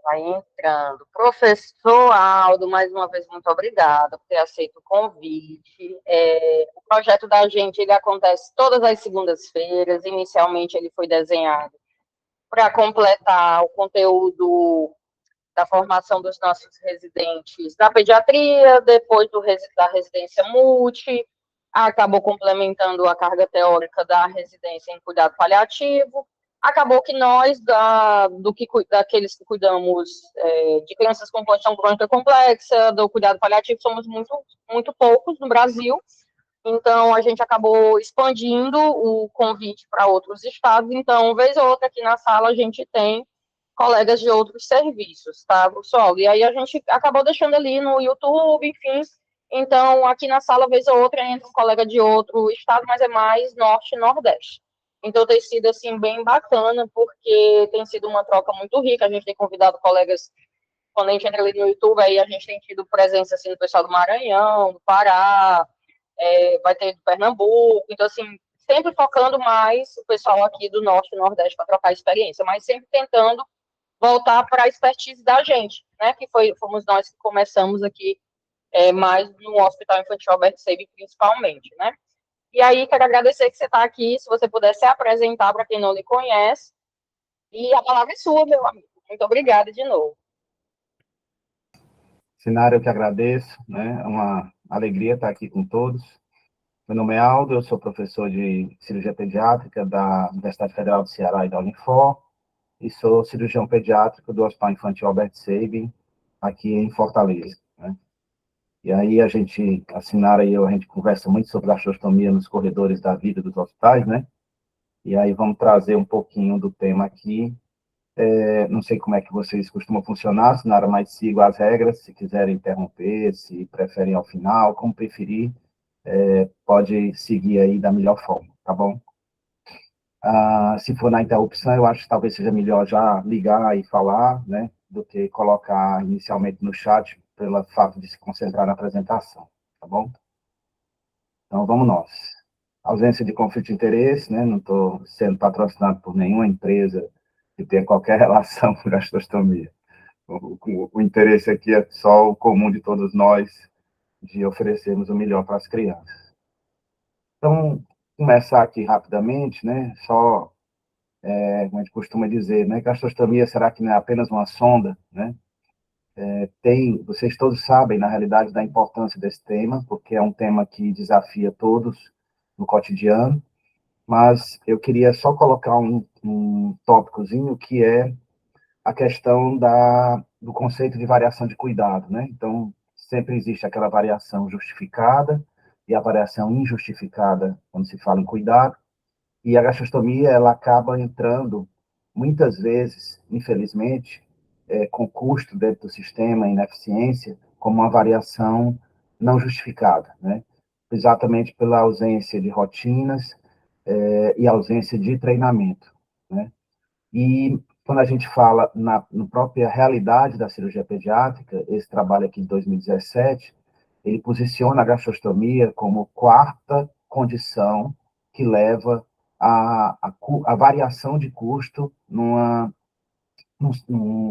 Vai entrando. Professor Aldo, mais uma vez, muito obrigada por ter aceito o convite. O projeto da gente, ele acontece todas as segundas-feiras. Inicialmente, ele foi desenhado para completar o conteúdo da formação dos nossos residentes da pediatria, depois da residência multi, acabou complementando a carga teórica da residência em cuidado paliativo. Acabou que nós, daqueles que cuidamos de crianças com condição crônica complexa, do cuidado paliativo, somos muito, muito poucos no Brasil. Então, a gente acabou expandindo o convite para outros estados. Então, vez ou outra, aqui na sala, a gente tem colegas de outros serviços, tá, pessoal? E aí a gente acabou deixando ali no YouTube, enfim. Então, aqui na sala, vez ou outra, entra um colega de outro estado, mas é mais norte e nordeste. Então, tem sido, assim, bem bacana, porque tem sido uma troca muito rica. A gente tem convidado colegas, quando a gente entra ali no YouTube, aí a gente tem tido presença, assim, do pessoal do Maranhão, do Pará, vai ter do Pernambuco. Então, assim, sempre focando mais o pessoal aqui do norte e nordeste para trocar experiência, mas sempre tentando voltar para a expertise da gente, né? Fomos nós que começamos aqui mais no Hospital Infantil Albert Sabin, principalmente, né? E aí, quero agradecer que você está aqui, se você puder se apresentar para quem não lhe conhece. E a palavra é sua, meu amigo. Muito obrigada de novo. Sinara, eu que agradeço, né? É uma alegria estar aqui com todos. Meu nome é Aldo, eu sou professor de cirurgia pediátrica da Universidade Federal do Ceará e da Unifor, e sou cirurgião pediátrico do Hospital Infantil Albert Sabin, aqui em Fortaleza, né? E aí a Sinara e eu, a gente conversa muito sobre gastrostomia nos corredores da vida dos hospitais, né? E aí vamos trazer um pouquinho do tema aqui. Não sei como é que vocês costumam funcionar, Sinara, mas sigo as regras, se quiserem interromper, se preferem ao final, como preferir, pode seguir aí da melhor forma, tá bom? Se for na interrupção, eu acho que talvez seja melhor já ligar e falar, né, do que colocar inicialmente no chat, pelo fato de se concentrar na apresentação, tá bom? Então, vamos nós. Ausência de conflito de interesse, né, não estou sendo patrocinado por nenhuma empresa que tenha qualquer relação com gastrostomia. O interesse aqui é só o comum de todos nós, de oferecermos o melhor para as crianças. Então, começar aqui rapidamente, né, só como a gente costuma dizer, né? Gastrostomia, será que não é apenas uma sonda, né? Vocês todos sabem, na realidade, da importância desse tema, porque é um tema que desafia todos no cotidiano, mas eu queria só colocar um tópicozinho, que é a questão do conceito de variação de cuidado, né? Então, sempre existe aquela variação justificada e a variação injustificada quando se fala em cuidado, e a gastrostomia, ela acaba entrando, muitas vezes, infelizmente, com custo dentro do sistema, ineficiência, como uma variação não justificada, né? Exatamente pela ausência de rotinas e ausência de treinamento, né? E quando a gente fala na própria realidade da cirurgia pediátrica, esse trabalho aqui de 2017, ele posiciona a gastrostomia como quarta condição que leva a variação de custo num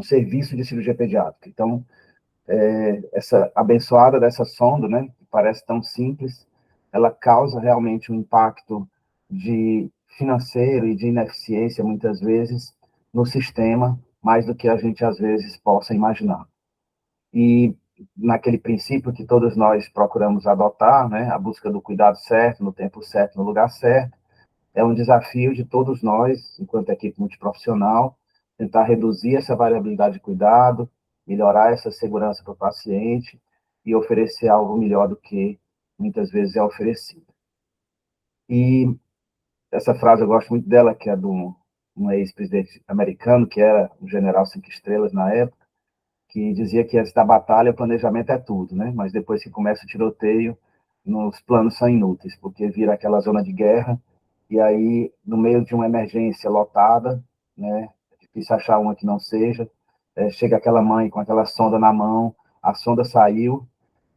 serviço de cirurgia pediátrica. Então, essa abençoada dessa sonda, né, que parece tão simples, ela causa realmente um impacto de financeiro e de ineficiência, muitas vezes, no sistema, mais do que a gente, às vezes, possa imaginar. E naquele princípio que todos nós procuramos adotar, né, a busca do cuidado certo, no tempo certo, no lugar certo, é um desafio de todos nós, enquanto equipe multiprofissional, tentar reduzir essa variabilidade de cuidado, melhorar essa segurança para o paciente e oferecer algo melhor do que muitas vezes é oferecido. E essa frase eu gosto muito dela, que é de um ex-presidente americano, que era um general 5 estrelas na época, que dizia que antes da batalha o planejamento é tudo, né? Mas depois que começa o tiroteio, os planos são inúteis, porque vira aquela zona de guerra, e aí, no meio de uma emergência lotada, né, é difícil achar uma que não seja, chega aquela mãe com aquela sonda na mão, a sonda saiu,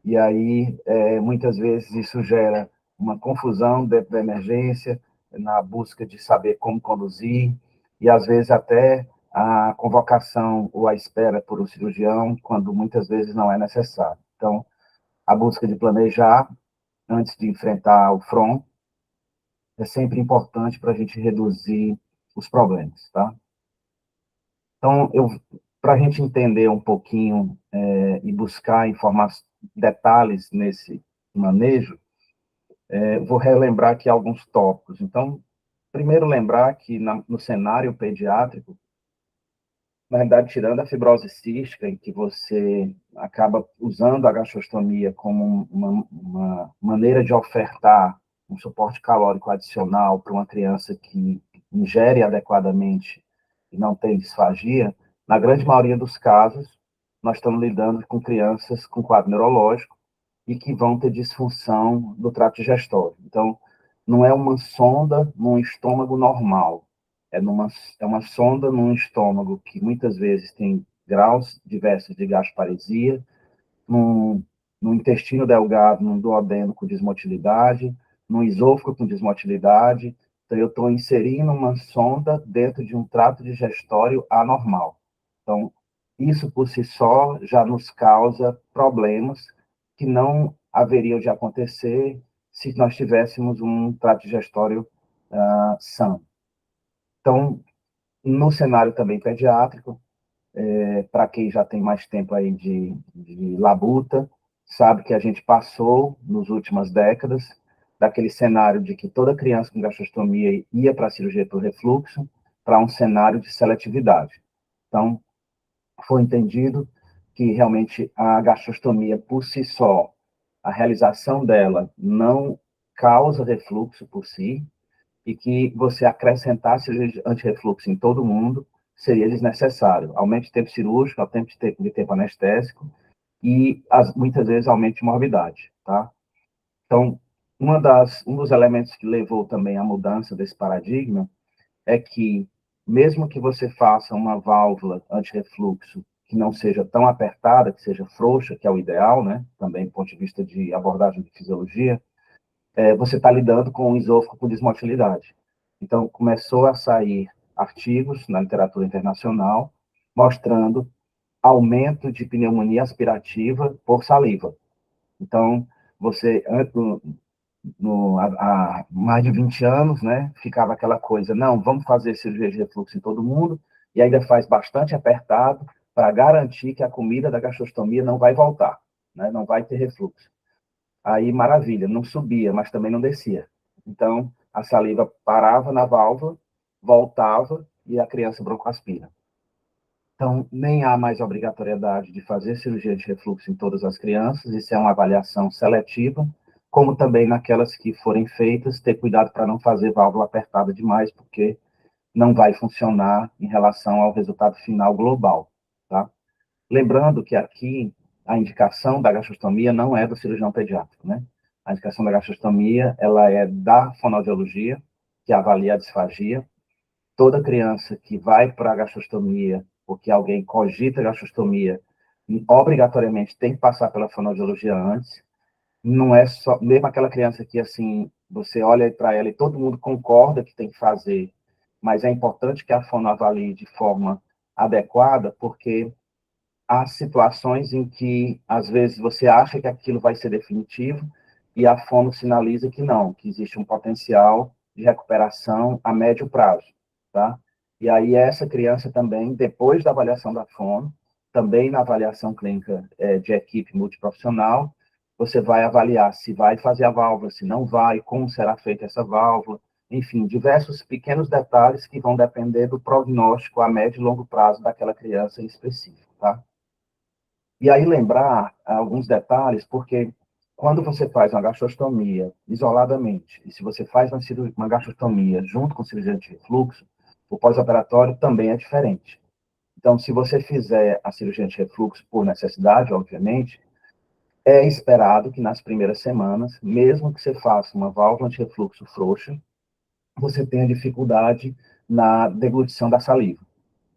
e aí, muitas vezes, isso gera uma confusão dentro da emergência, na busca de saber como conduzir, e às vezes até a convocação ou a espera por um cirurgião, quando muitas vezes não é necessário. Então, a busca de planejar antes de enfrentar o front é sempre importante para a gente reduzir os problemas, tá? Então, para a gente entender um pouquinho e buscar detalhes nesse manejo, vou relembrar aqui alguns tópicos. Então, primeiro lembrar que no cenário pediátrico, na verdade, tirando a fibrose cística, em que você acaba usando a gastrostomia como uma maneira de ofertar um suporte calórico adicional para uma criança que ingere adequadamente e não tem disfagia, na grande maioria dos casos, nós estamos lidando com crianças com quadro neurológico e que vão ter disfunção do trato digestório. Então, não é uma sonda num estômago normal, é uma sonda num estômago que muitas vezes tem graus diversos de gastroparesia, num, no intestino delgado, num duodeno com desmotilidade, no esôfago com desmotilidade. Então, eu estou inserindo uma sonda dentro de um trato digestório anormal. Então, isso por si só já nos causa problemas que não haveriam de acontecer se nós tivéssemos um trato digestório são. Então, no cenário também pediátrico, para quem já tem mais tempo aí de labuta, sabe que a gente passou, nas últimas décadas, daquele cenário de que toda criança com gastrostomia ia para a cirurgia por refluxo, para um cenário de seletividade. Então, foi entendido que realmente a gastrostomia por si só, a realização dela não causa refluxo por si, e que você acrescentar cirurgia anti-refluxo em todo mundo seria desnecessário. Aumente o tempo cirúrgico, aumente o tempo anestésico e, muitas vezes, aumente a morbidade, tá? Então, um dos elementos que levou também à mudança desse paradigma é que, mesmo que você faça uma válvula anti-refluxo que não seja tão apertada, que seja frouxa, que é o ideal, né? Também do ponto de vista de abordagem de fisiologia, você está lidando com um esôfago com desmotilidade. Então, começou a sair artigos na literatura internacional mostrando aumento de pneumonia aspirativa por saliva. Então, você, há mais de 20 anos, né, ficava aquela coisa, não, vamos fazer cirurgia de refluxo em todo mundo, e ainda faz bastante apertado para garantir que a comida da gastrostomia não vai voltar, né, não vai ter refluxo. Aí, maravilha, não subia, mas também não descia. Então, a saliva parava na válvula, voltava e a criança broncoaspira. Então, nem há mais obrigatoriedade de fazer cirurgia de refluxo em todas as crianças, isso é uma avaliação seletiva, como também naquelas que forem feitas, ter cuidado para não fazer válvula apertada demais, porque não vai funcionar em relação ao resultado final global, tá? Lembrando que aqui a indicação da gastrostomia não é do cirurgião pediátrico, né? A indicação da gastrostomia, ela é da fonoaudiologia, que avalia a disfagia. Toda criança que vai para a gastrostomia, porque alguém cogita a gastrostomia, obrigatoriamente tem que passar pela fonoaudiologia antes. Não é só, mesmo aquela criança que, assim, você olha para ela e todo mundo concorda que tem que fazer, mas é importante que a fono avalie de forma adequada, porque há situações em que, às vezes, você acha que aquilo vai ser definitivo e a fono sinaliza que não, que existe um potencial de recuperação a médio prazo, tá? E aí essa criança também, depois da avaliação da fono, também na avaliação clínica de equipe multiprofissional, você vai avaliar se vai fazer a válvula, se não vai, como será feita essa válvula, enfim, diversos pequenos detalhes que vão depender do prognóstico a médio e longo prazo daquela criança em específico, tá? E aí lembrar alguns detalhes, porque quando você faz uma gastrostomia isoladamente, e se você faz uma gastrostomia junto com cirurgia de refluxo, o pós-operatório também é diferente. Então, se você fizer a cirurgia de refluxo por necessidade, obviamente, é esperado que nas primeiras semanas, mesmo que você faça uma válvula de refluxo frouxa, você tenha dificuldade na deglutição da saliva,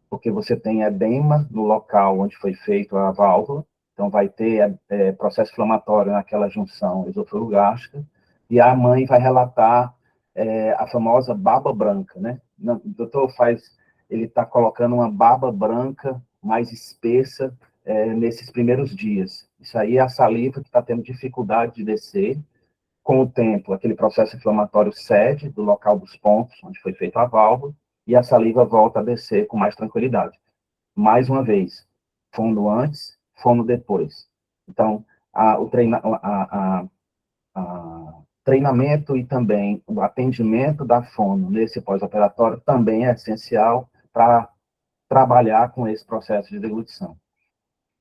porque você tem edema no local onde foi feita a válvula, então vai ter processo inflamatório naquela junção esofágico-gástrica, e a mãe vai relatar a famosa baba branca, né? O doutor faz ele está colocando uma baba branca mais espessa nesses primeiros dias. Isso aí é a saliva que está tendo dificuldade de descer. Com o tempo, aquele processo inflamatório cede do local dos pontos, onde foi feita a válvula, e a saliva volta a descer com mais tranquilidade. Mais uma vez, fono antes, fono depois. Então, o treinamento e também o atendimento da fono nesse pós-operatório também é essencial para trabalhar com esse processo de deglutição.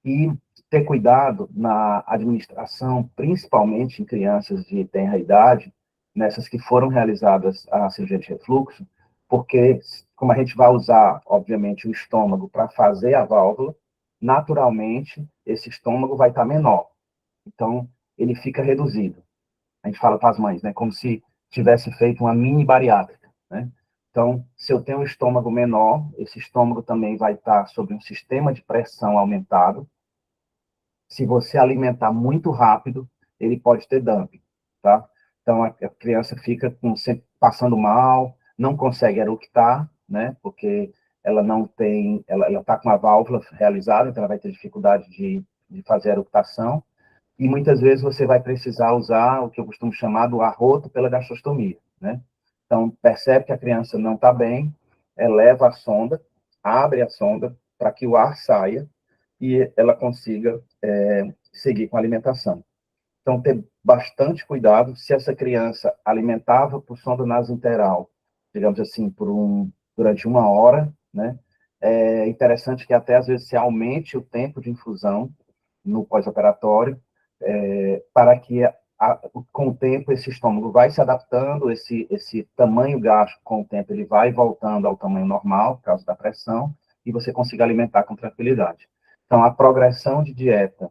E ter cuidado na administração, principalmente em crianças de tenra idade, nessas que foram realizadas a cirurgia de refluxo, porque como a gente vai usar, obviamente, o estômago para fazer a válvula, naturalmente, esse estômago vai estar menor. Então, ele fica reduzido. A gente fala para as mães, né, como se tivesse feito uma mini bariátrica, né? Então, se eu tenho um estômago menor, esse estômago também vai estar sob um sistema de pressão aumentado. Se você alimentar muito rápido, ele pode ter dumping, tá? Então, a criança fica sempre passando mal, não consegue eructar, né? Porque ela não tem, ela está com a válvula realizada, então ela vai ter dificuldade de fazer a eructação. E muitas vezes você vai precisar usar o que eu costumo chamar do arroto pela gastrostomia, né? Então, percebe que a criança não está bem, eleva a sonda, abre a sonda para que o ar saia e ela consiga seguir com a alimentação. Então, ter bastante cuidado. Se essa criança alimentava por sonda nasointeral, digamos assim, durante 1 hora, né? É interessante que até às vezes se aumente o tempo de infusão no pós-operatório, para que com o tempo esse estômago vai se adaptando, esse tamanho gástrico com o tempo ele vai voltando ao tamanho normal, por causa da pressão, e você consiga alimentar com tranquilidade. Então, a progressão de dieta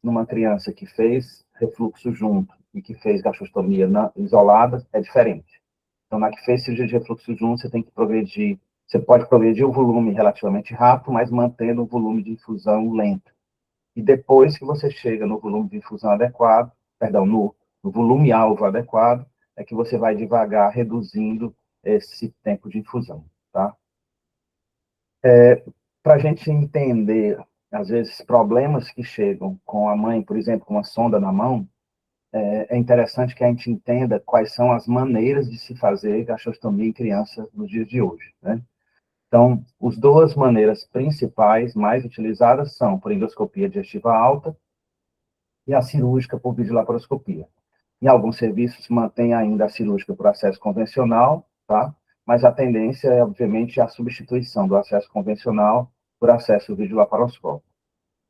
numa criança que fez refluxo junto e que fez gastrostomia isolada é diferente. Então, na que fez cirurgia de refluxo junto, você tem que progredir, você pode progredir o volume relativamente rápido, mas mantendo o volume de infusão lento. E depois que você chega no volume de infusão adequado, perdão, no volume-alvo adequado, é que você vai devagar reduzindo esse tempo de infusão, tá? Para a gente entender, às vezes, problemas que chegam com a mãe, por exemplo, com uma sonda na mão, é interessante que a gente entenda quais são as maneiras de se fazer gastrostomia em criança nos dias de hoje, né? Então, as duas maneiras principais, mais utilizadas, são por endoscopia digestiva alta e a cirúrgica por videolaparoscopia. Em alguns serviços, mantém ainda a cirúrgica por acesso convencional, tá? Mas a tendência é, obviamente, a substituição do acesso convencional por acesso videolaparoscópico.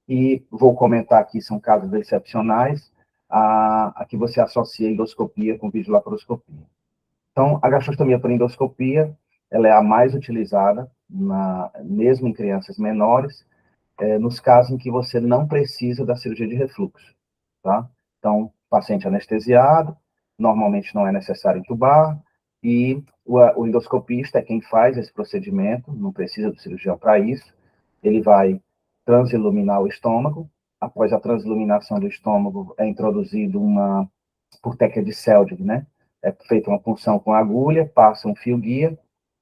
E vou comentar aqui, são casos excepcionais, a que você associa endoscopia com videolaparoscopia. Então, a gastrostomia por endoscopia, ela é a mais utilizada, mesmo em crianças menores, nos casos em que você não precisa da cirurgia de refluxo, tá? Então, paciente anestesiado, normalmente não é necessário entubar, e o endoscopista é quem faz esse procedimento, não precisa do cirurgião para isso, ele vai transiluminar o estômago, após a transiluminação do estômago é introduzido por técnica de Seldig, né? É feita uma punção com agulha, passa um fio-guia,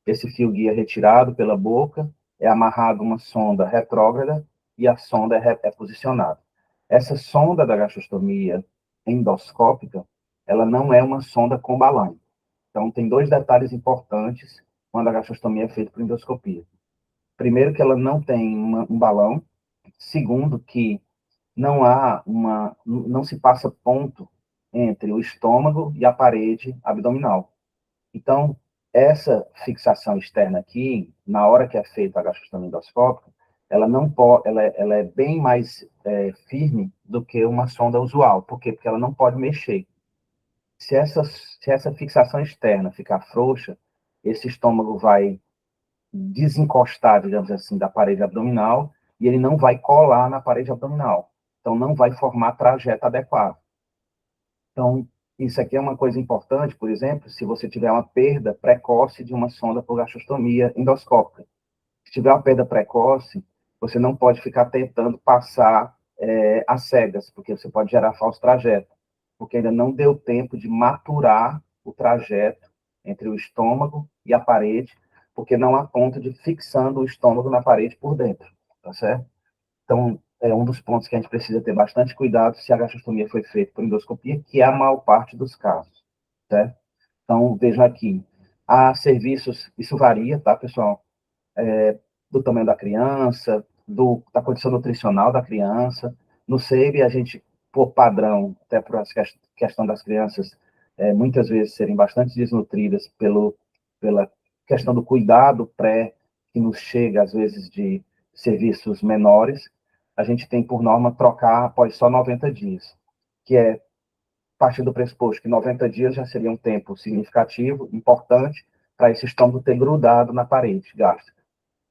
esse fio-guia retirado pela boca, é amarrado uma sonda retrógrada e a sonda é posicionada. Essa sonda da gastrostomia endoscópica, ela não é uma sonda com balão. Então, tem dois detalhes importantes quando a gastrostomia é feita por endoscopia. Primeiro, que ela não tem um balão. Segundo, que não se passa ponto entre o estômago e a parede abdominal. Então, essa fixação externa aqui, na hora que é feita a gastrostomia endoscópica, ela não pode, ela é bem mais firme do que uma sonda usual. Por quê? Porque ela não pode mexer. Se essa fixação externa ficar frouxa, esse estômago vai desencostar, digamos assim, da parede abdominal e ele não vai colar na parede abdominal. Então, não vai formar trajeto adequado. Então, isso aqui é uma coisa importante, por exemplo, se você tiver uma perda precoce de uma sonda por gastrostomia endoscópica. Se tiver uma perda precoce, você não pode ficar tentando passar às cegas, porque você pode gerar falso trajeto, porque ainda não deu tempo de maturar o trajeto entre o estômago e a parede, porque não há ponto de fixando o estômago na parede por dentro, tá certo? Então, é um dos pontos que a gente precisa ter bastante cuidado se a gastrostomia foi feita por endoscopia, que é a maior parte dos casos, certo? Então, vejam aqui, há serviços, isso varia, tá, pessoal? Do tamanho da criança, da condição nutricional da criança. No SEIB, a gente, por padrão, até por essa questão das crianças, muitas vezes serem bastante desnutridas pela questão do cuidado pré, que nos chega, às vezes, de serviços menores, a gente tem, por norma, trocar após só 90 dias, que é partindo do pressuposto que 90 dias já seria um tempo significativo, importante, para esse estômago ter grudado na parede gástrica.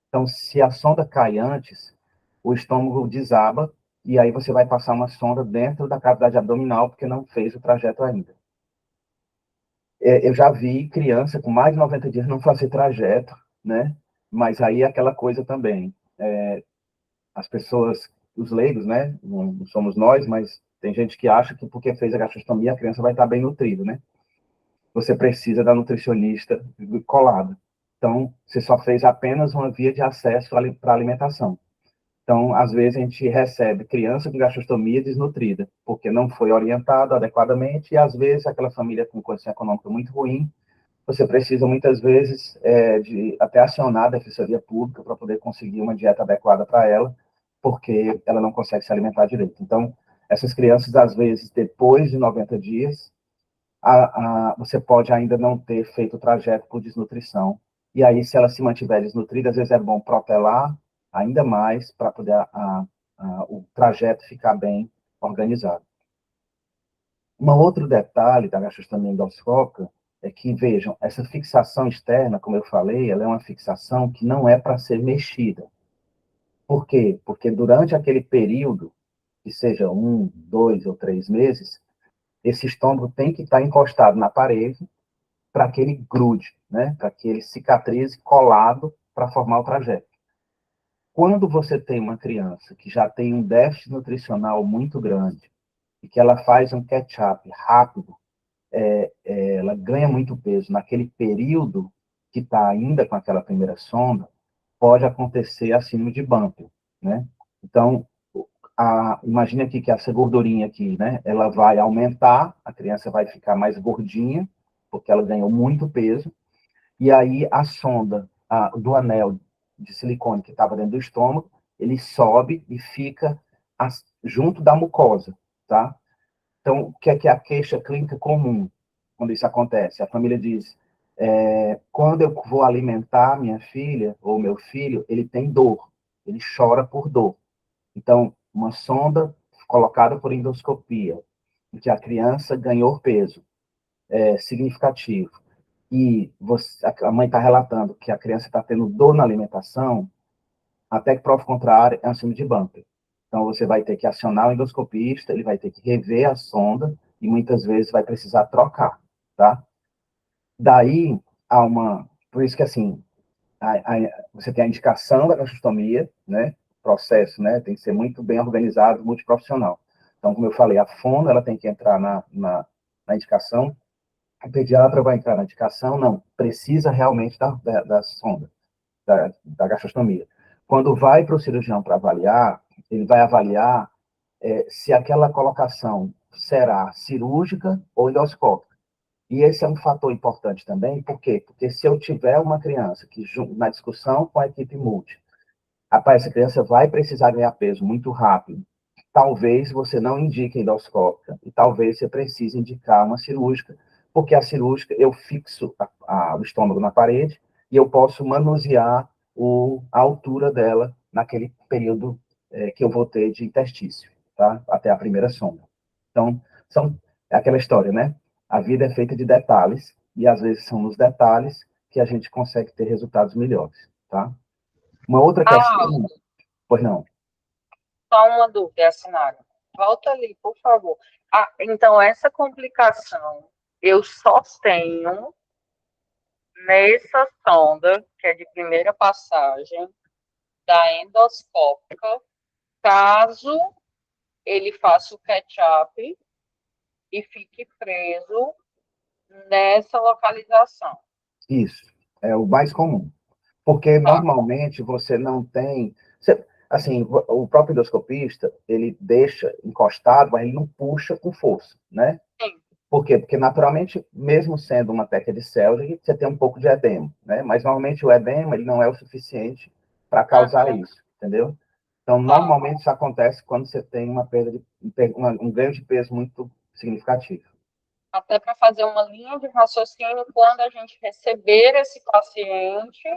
Então, se a sonda cai antes, o estômago desaba, e aí você vai passar uma sonda dentro da cavidade abdominal, porque não fez o trajeto ainda. Eu já vi criança com mais de 90 dias não fazer trajeto, né? Mas aí é aquela coisa também. As pessoas, os leigos, né? Não somos nós, mas tem gente que acha que porque fez a gastrostomia a criança vai estar bem nutrida, né? Você precisa da nutricionista colada. Então, você só fez apenas uma via de acesso para a alimentação. Então, às vezes, a gente recebe criança com gastrostomia desnutrida, porque não foi orientado adequadamente, e às vezes aquela família com condição econômica muito ruim, você precisa muitas vezes de até acionar a defensoria pública para poder conseguir uma dieta adequada para ela, porque ela não consegue se alimentar direito. Então, essas crianças, às vezes, depois de 90 dias, você pode ainda não ter feito o trajeto por desnutrição. E aí, se ela se mantiver desnutrida, às vezes é bom protelar ainda mais para poder o trajeto ficar bem organizado. Um outro detalhe da gastrostomia endoscópica é que, vejam, essa fixação externa, como eu falei, ela é uma fixação que não é para ser mexida. Por quê? Porque durante aquele período, que seja 1, 2 ou 3 meses, esse estômago tem que estar encostado na parede para que ele grude, né? Para que ele cicatrize colado para formar o trajeto. Quando você tem uma criança que já tem um déficit nutricional muito grande e que ela faz um catch-up rápido, ela ganha muito peso naquele período que está ainda com aquela primeira sonda, pode acontecer a síndrome de Banter, né? Então, imagine aqui que essa gordurinha aqui, né? Ela vai aumentar, a criança vai ficar mais gordinha, porque ela ganhou muito peso, e aí a sonda do anel de silicone que estava dentro do estômago, ele sobe e fica junto da mucosa, tá? Então, o que é a queixa clínica comum quando isso acontece? A família diz, quando eu vou alimentar minha filha ou meu filho, ele tem dor, ele chora por dor. Então, uma sonda colocada por endoscopia, em que a criança ganhou peso significativo, e a mãe está relatando que a criança está tendo dor na alimentação, até que prova o contrário, é uma síndrome de Banter. Então, você vai ter que acionar o endoscopista, ele vai ter que rever a sonda, e muitas vezes vai precisar trocar, tá? Daí, por isso que, assim, você tem a indicação da gastrostomia, né? Processo, né? Tem que ser muito bem organizado, multiprofissional. Então, como eu falei, a fono, ela tem que entrar na indicação, o pediatra vai entrar na indicação, não, precisa realmente da sonda, da gastrostomia. Quando vai para o cirurgião para avaliar, ele vai avaliar se aquela colocação será cirúrgica ou endoscópica. E esse é um fator importante também, por quê? Porque se eu tiver uma criança que, na discussão com a equipe multi, rapaz, essa criança vai precisar ganhar peso muito rápido, talvez você não indique endoscópica, e talvez você precise indicar uma cirúrgica, porque a cirúrgica eu fixo o estômago na parede e eu posso manusear a altura dela naquele período que eu vou ter de interstício, tá? Até a primeira sonda. Então, é aquela história, né? A vida é feita de detalhes, e às vezes são nos detalhes que a gente consegue ter resultados melhores, tá? Uma outra questão, pois não. Só uma dúvida, Assinara. Volta ali, por favor. Então, essa complicação eu só tenho nessa sonda, que é de primeira passagem, da endoscópica, caso ele faça o catch-up e fique preso nessa localização. Isso, é o mais comum. Porque normalmente você não tem... Assim, o próprio endoscopista, ele deixa encostado, mas ele não puxa com força, né? Sim. Por quê? Porque, naturalmente, mesmo sendo uma técnica de Seldig, você tem um pouco de edema, né? Mas, normalmente, o edema ele não é o suficiente para causar isso, entendeu? Então, normalmente, isso acontece quando você tem uma perda de... um ganho de peso muito significativo. Até para fazer uma linha de raciocínio quando a gente receber esse paciente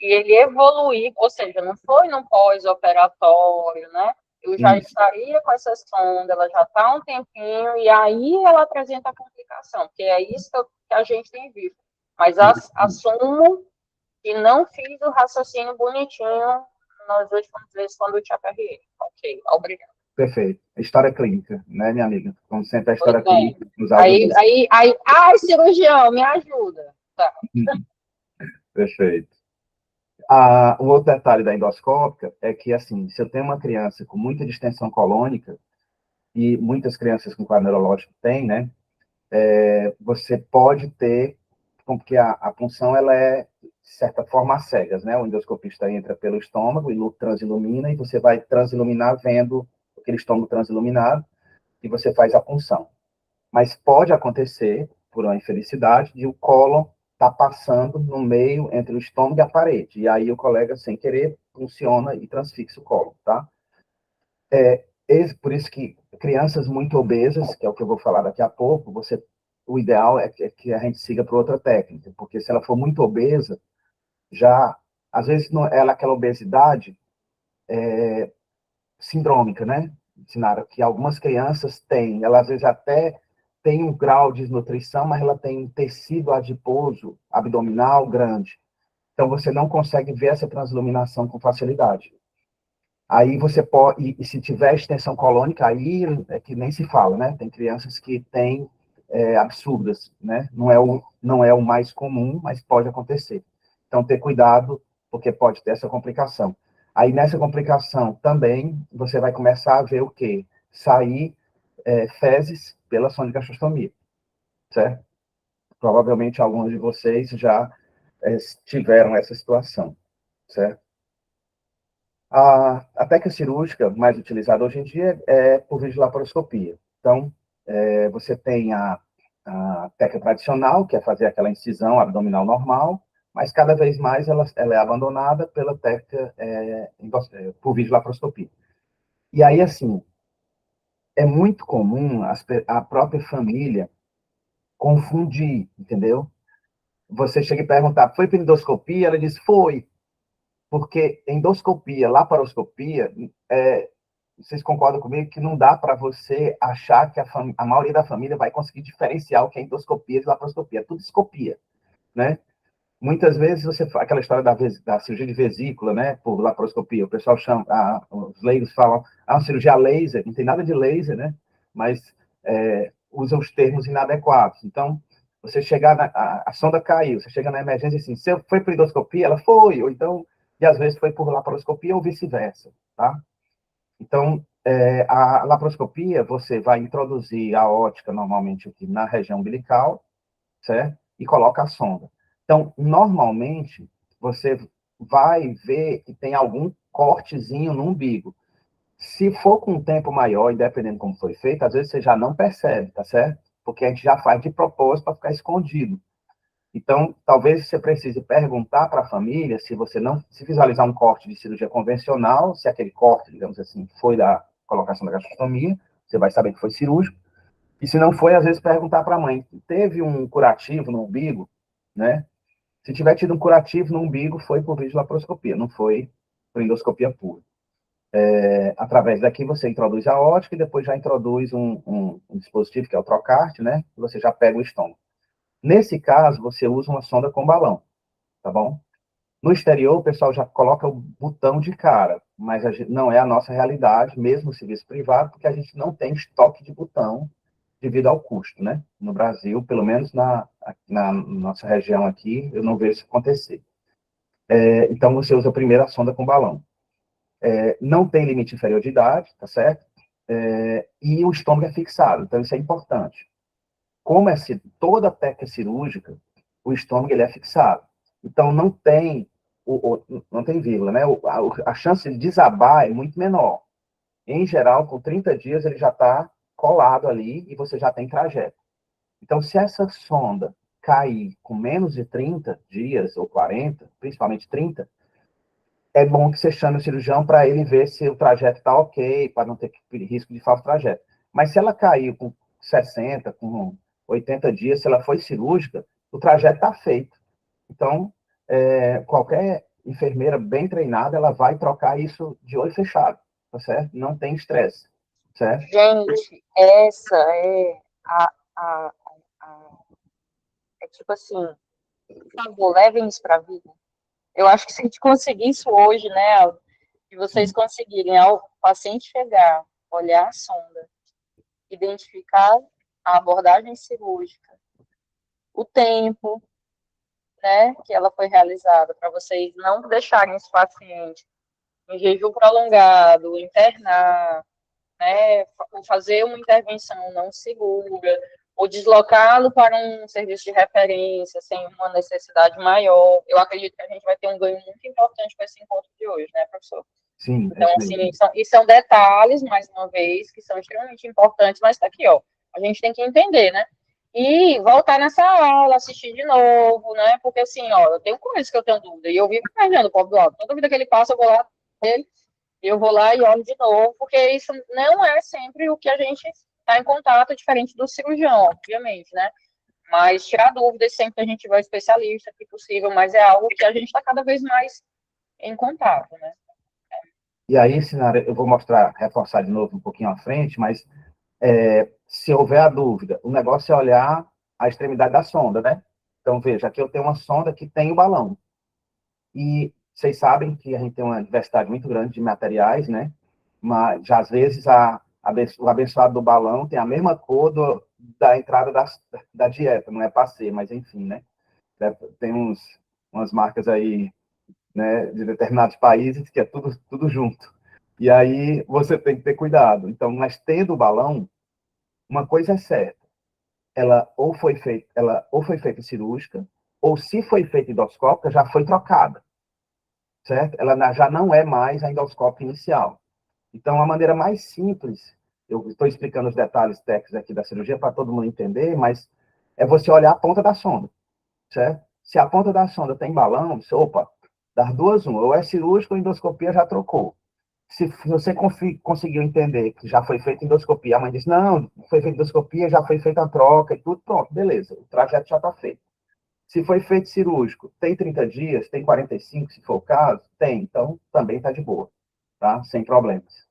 e ele evoluir, ou seja, não foi no pós-operatório, né? Eu já Isso. estaria com essa sonda, ela já está há um tempinho, e aí ela apresenta a complicação, porque é isso que a gente tem visto. Mas assumo que não fiz o raciocínio bonitinho nas últimas vezes quando eu te aperrei. Ok, obrigada. Perfeito. História clínica, né, minha amiga? Como sempre, a Pois história bem. clínica nos ajuda. Ai, cirurgião, me ajuda. Tá. Perfeito. Um outro detalhe da endoscópica é que, assim, se eu tenho uma criança com muita distensão colônica, e muitas crianças com quadro neurológico têm, né? Você pode ter, porque a punção, ela é, de certa forma, às cegas, né? O endoscopista entra pelo estômago e transilumina, e você vai transiluminar vendo aquele estômago transiluminado, e você faz a punção. Mas pode acontecer, por uma infelicidade, de o cólon estar passando no meio entre o estômago e a parede. E aí o colega, sem querer, funciona e transfixa o cólon, tá? Por isso que crianças muito obesas, que é o que eu vou falar daqui a pouco, o ideal é que a gente siga para outra técnica, porque se ela for muito obesa, já, às vezes, não, ela aquela obesidade sindrômica, né? Sinara, que algumas crianças têm, ela às vezes até tem um grau de desnutrição, mas ela tem um tecido adiposo abdominal grande. Então, você não consegue ver essa transiluminação com facilidade. Aí você pode, e se tiver extensão colônica, aí é que nem se fala, né? Tem crianças que têm absurdas, né? Não é o mais comum, mas pode acontecer. Então, ter cuidado, porque pode ter essa complicação. Aí, nessa complicação, também, você vai começar a ver o quê? Sair fezes pela sonogastostomia, certo? Provavelmente, alguns de vocês já tiveram essa situação, certo? A técnica cirúrgica mais utilizada hoje em dia é por videolaparoscopia. Então, você tem a técnica tradicional, que é fazer aquela incisão abdominal normal, mas cada vez mais ela é abandonada pela técnica por videolaparoscopia. E aí, assim, é muito comum a própria família confundir, entendeu? Você chega e perguntar, foi para endoscopia? Ela diz, foi, porque endoscopia, laparoscopia, vocês concordam comigo que não dá para você achar que a maioria da família vai conseguir diferenciar o que é endoscopia de laparoscopia. É tudo escopia, né? Muitas vezes aquela história da cirurgia de vesícula, né, por laparoscopia, o pessoal chama, os leigos falam, cirurgia laser, não tem nada de laser, né? Mas usam os termos inadequados. Então, você chegar a sonda caiu, você chega na emergência assim, se foi por endoscopia, ela foi, ou então, e às vezes foi por laparoscopia ou vice-versa, tá? Então, a laparoscopia, você vai introduzir a ótica, normalmente, aqui na região umbilical, certo? E coloca a sonda. Então, normalmente, você vai ver que tem algum cortezinho no umbigo. Se for com um tempo maior, e dependendo como foi feito, às vezes você já não percebe, tá certo? Porque a gente já faz de propósito para ficar escondido. Então, talvez você precise perguntar para a família se você não, se visualizar um corte de cirurgia convencional, se aquele corte, digamos assim, foi da colocação da gastrostomia, você vai saber que foi cirúrgico. E se não foi, às vezes perguntar para a mãe, teve um curativo no umbigo, né? Se tiver tido um curativo no umbigo, foi por videolaparoscopia, não foi por endoscopia pura. Através daqui você introduz a ótica e depois já introduz um dispositivo que é o trocart, né? E você já pega o estômago. Nesse caso, você usa uma sonda com balão, tá bom? No exterior, o pessoal já coloca o botão de cara, mas não é a nossa realidade, mesmo no serviço privado, porque a gente não tem estoque de botão devido ao custo, né? No Brasil, pelo menos na nossa região aqui, eu não vejo isso acontecer. Então, você usa a primeira sonda com balão. Não tem limite inferior de idade, tá certo? E o estômago é fixado, então isso é importante. Como é toda a técnica cirúrgica, o estômago ele é fixado. Então, não tem não tem vírgula, né? A chance de desabar é muito menor. Em geral, com 30 dias, ele já está colado ali e você já tem trajeto. Então, se essa sonda cair com menos de 30 dias, ou 40, principalmente 30, é bom que você chame o cirurgião para ele ver se o trajeto está ok, para não ter risco de falso trajeto. Mas se ela caiu com 60, com 80 dias, se ela foi cirúrgica, o trajeto está feito. Então, qualquer enfermeira bem treinada, ela vai trocar isso de olho fechado, tá certo? Não tem estresse, certo? Gente, essa é a, é tipo assim, por favor, levem isso para a vida. Eu acho que se a gente conseguir isso hoje, né, Aldo, se vocês conseguirem, ao paciente chegar, olhar a sonda, identificar a abordagem cirúrgica, o tempo, né, que ela foi realizada, para vocês não deixarem esse paciente em jejum prolongado, internar, né, ou fazer uma intervenção não segura, ou deslocá-lo para um serviço de referência sem uma necessidade maior. Eu acredito que a gente vai ter um ganho muito importante com esse encontro de hoje, né, professor? Sim, é Então, isso assim, mesmo. são detalhes, mais uma vez, que são extremamente importantes, mas está aqui, ó, a gente tem que entender, né? E voltar nessa aula, assistir de novo, né? Porque, assim, ó, eu tenho coisas que eu tenho dúvida, e eu vivo perdendo o pobre do lado. Toda vida que ele passa, eu vou lá, ele, eu vou lá e olho de novo, porque isso não é sempre o que a gente está em contato, diferente do cirurgião, obviamente, né? Mas tirar dúvidas sempre que a gente vai ao especialista, que possível, mas é algo que a gente está cada vez mais em contato, né? E aí, Sinara, eu vou mostrar, reforçar de novo um pouquinho à frente, mas se houver a dúvida, o negócio é olhar a extremidade da sonda, né? Então, veja, aqui eu tenho uma sonda que tem o balão. E vocês sabem que a gente tem uma diversidade muito grande de materiais, né? Mas, já, às vezes, o abençoado do balão tem a mesma cor da entrada da dieta, não é passê, mas enfim, né? Tem umas marcas aí, né, de determinados países que é tudo junto. E aí você tem que ter cuidado. Então, mas tendo o balão, uma coisa é certa, ela ou foi feita cirúrgica, ou se foi feita endoscópica, já foi trocada, certo? Ela já não é mais a endoscópica inicial. Então, a maneira mais simples, eu estou explicando os detalhes técnicos aqui da cirurgia para todo mundo entender, mas é você olhar a ponta da sonda, certo? Se a ponta da sonda tem balão, você, opa, das duas, uma, ou é cirúrgico ou endoscopia já trocou. Se você conseguiu entender que já foi feita endoscopia, a mãe diz, não, foi feita endoscopia, já foi feita a troca e tudo, pronto, beleza, o trajeto já está feito. Se foi feito cirúrgico, tem 30 dias, tem 45, se for o caso? Tem, então também está de boa, tá? Sem problemas.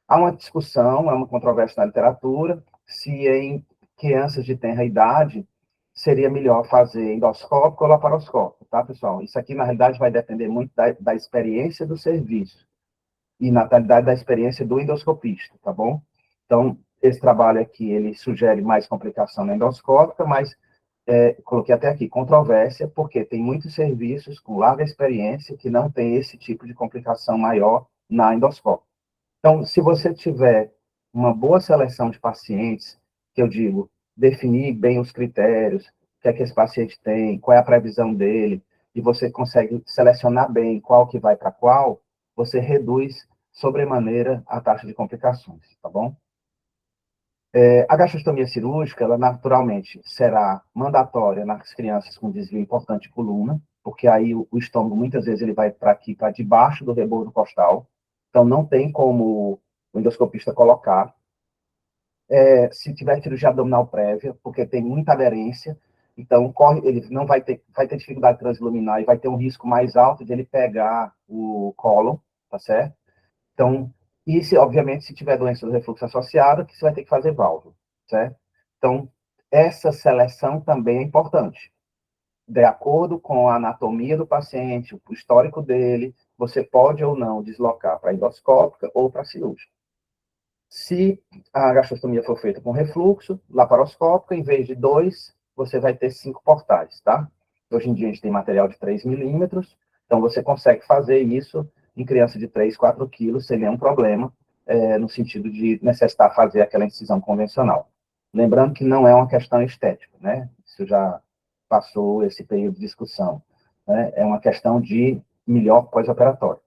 Há uma discussão, há uma controvérsia na literatura, se em crianças de tenra idade seria melhor fazer endoscópico ou laparoscópico, tá, pessoal? Isso aqui, na realidade, vai depender muito da experiência do serviço e, na realidade, da experiência do endoscopista, tá bom? Então, esse trabalho aqui, ele sugere mais complicação na endoscópica, mas coloquei até aqui, controvérsia, porque tem muitos serviços com larga experiência que não tem esse tipo de complicação maior na endoscópica. Então, se você tiver uma boa seleção de pacientes, que eu digo, definir bem os critérios, o que é que esse paciente tem, qual é a previsão dele, e você consegue selecionar bem qual que vai para qual, você reduz sobremaneira a taxa de complicações, tá bom? A gastrostomia cirúrgica, ela naturalmente será mandatória nas crianças com desvio importante de coluna, porque aí o estômago, muitas vezes, ele vai para aqui, para debaixo do rebordo costal, então não tem como o endoscopista colocar. Se tiver cirurgia abdominal prévia, porque tem muita aderência, então ele não vai ter dificuldade transluminar e vai ter um risco mais alto de ele pegar o cólon, tá certo? Então, e se, obviamente, se tiver doença do refluxo associada, que você vai ter que fazer válvula, certo? Então, essa seleção também é importante. De acordo com a anatomia do paciente, o histórico dele, você pode ou não deslocar para endoscópica ou para cirúrgica. Se a gastrostomia for feita com refluxo, laparoscópica, em vez de 2, você vai ter 5 portais, tá? Hoje em dia a gente tem material de 3 milímetros, então você consegue fazer isso em criança de 3, 4 quilos sem nenhum problema, no sentido de necessitar fazer aquela incisão convencional. Lembrando que não é uma questão estética, né? Isso já passou esse período de discussão, né? É uma questão de melhor pós-operatório.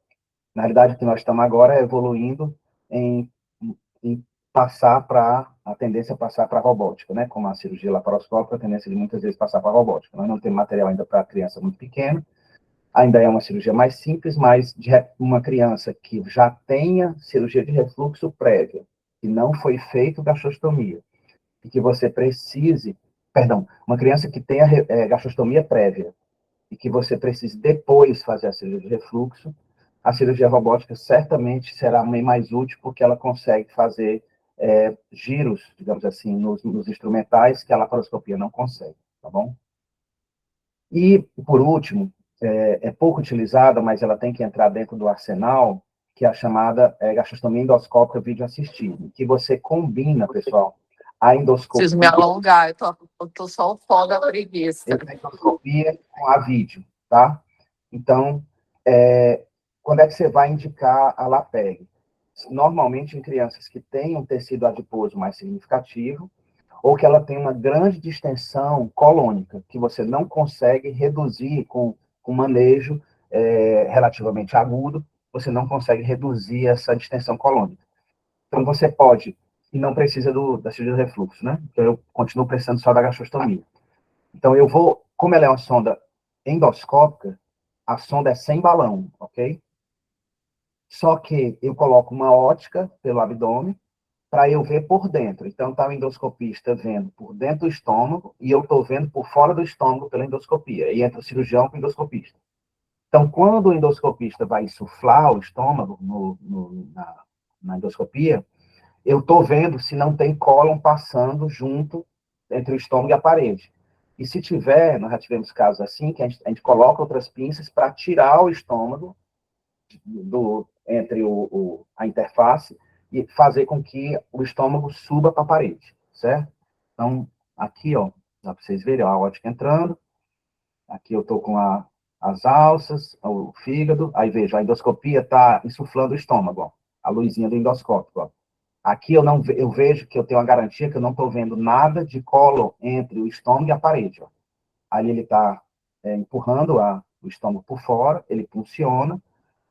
Na realidade, o que nós estamos agora é evoluindo em passar para, a tendência é passar para a robótica, né? Como a cirurgia laparoscópica, a tendência de muitas vezes passar para a robótica. Nós não temos material ainda para criança muito pequena, ainda é uma cirurgia mais simples, mas de uma criança que já tenha cirurgia de refluxo prévia, que não foi feito gastrostomia, e que você precise, perdão, uma criança que tenha gastrostomia prévia, e que você precise depois fazer a cirurgia de refluxo, a cirurgia robótica certamente será bem mais útil, porque ela consegue fazer giros, digamos assim, nos instrumentais que a laparoscopia não consegue, tá bom? E, por último, é pouco utilizada, mas ela tem que entrar dentro do arsenal, que é a chamada gastrostomia endoscópica videoassistida, que você combina, pessoal, a endoscopia... Preciso me alongar, eu tô só o pó da preguiça. A endoscopia com a vídeo, tá? Então, quando é que você vai indicar a LAPEG? Normalmente em crianças que têm um tecido adiposo mais significativo, ou que ela tem uma grande distensão colônica, que você não consegue reduzir com manejo relativamente agudo, você não consegue reduzir essa distensão colônica. Então, você pode, e não precisa da cirurgia de refluxo, né? Então, eu continuo precisando só da gastrostomia. Então, eu vou, como ela é uma sonda endoscópica, a sonda é sem balão, ok? Só que eu coloco uma ótica pelo abdômen para eu ver por dentro. Então, está o endoscopista vendo por dentro do estômago e eu estou vendo por fora do estômago pela endoscopia. E entra o cirurgião com o endoscopista. Então, quando o endoscopista vai insuflar o estômago na endoscopia, eu estou vendo se não tem cólon passando junto entre o estômago e a parede. E se tiver, nós já tivemos casos assim, que a gente coloca outras pinças para tirar o estômago entre a interface e fazer com que o estômago suba para a parede, certo? Então, aqui, ó, dá para vocês verem, ó, a ótica entrando, aqui eu estou com as alças, o fígado, aí veja, a endoscopia está insuflando o estômago, ó, a luzinha do endoscópio, ó. Aqui eu vejo que eu tenho uma garantia que eu não estou vendo nada de colo entre o estômago e a parede, ó. Aí ele está empurrando o estômago por fora, ele funciona,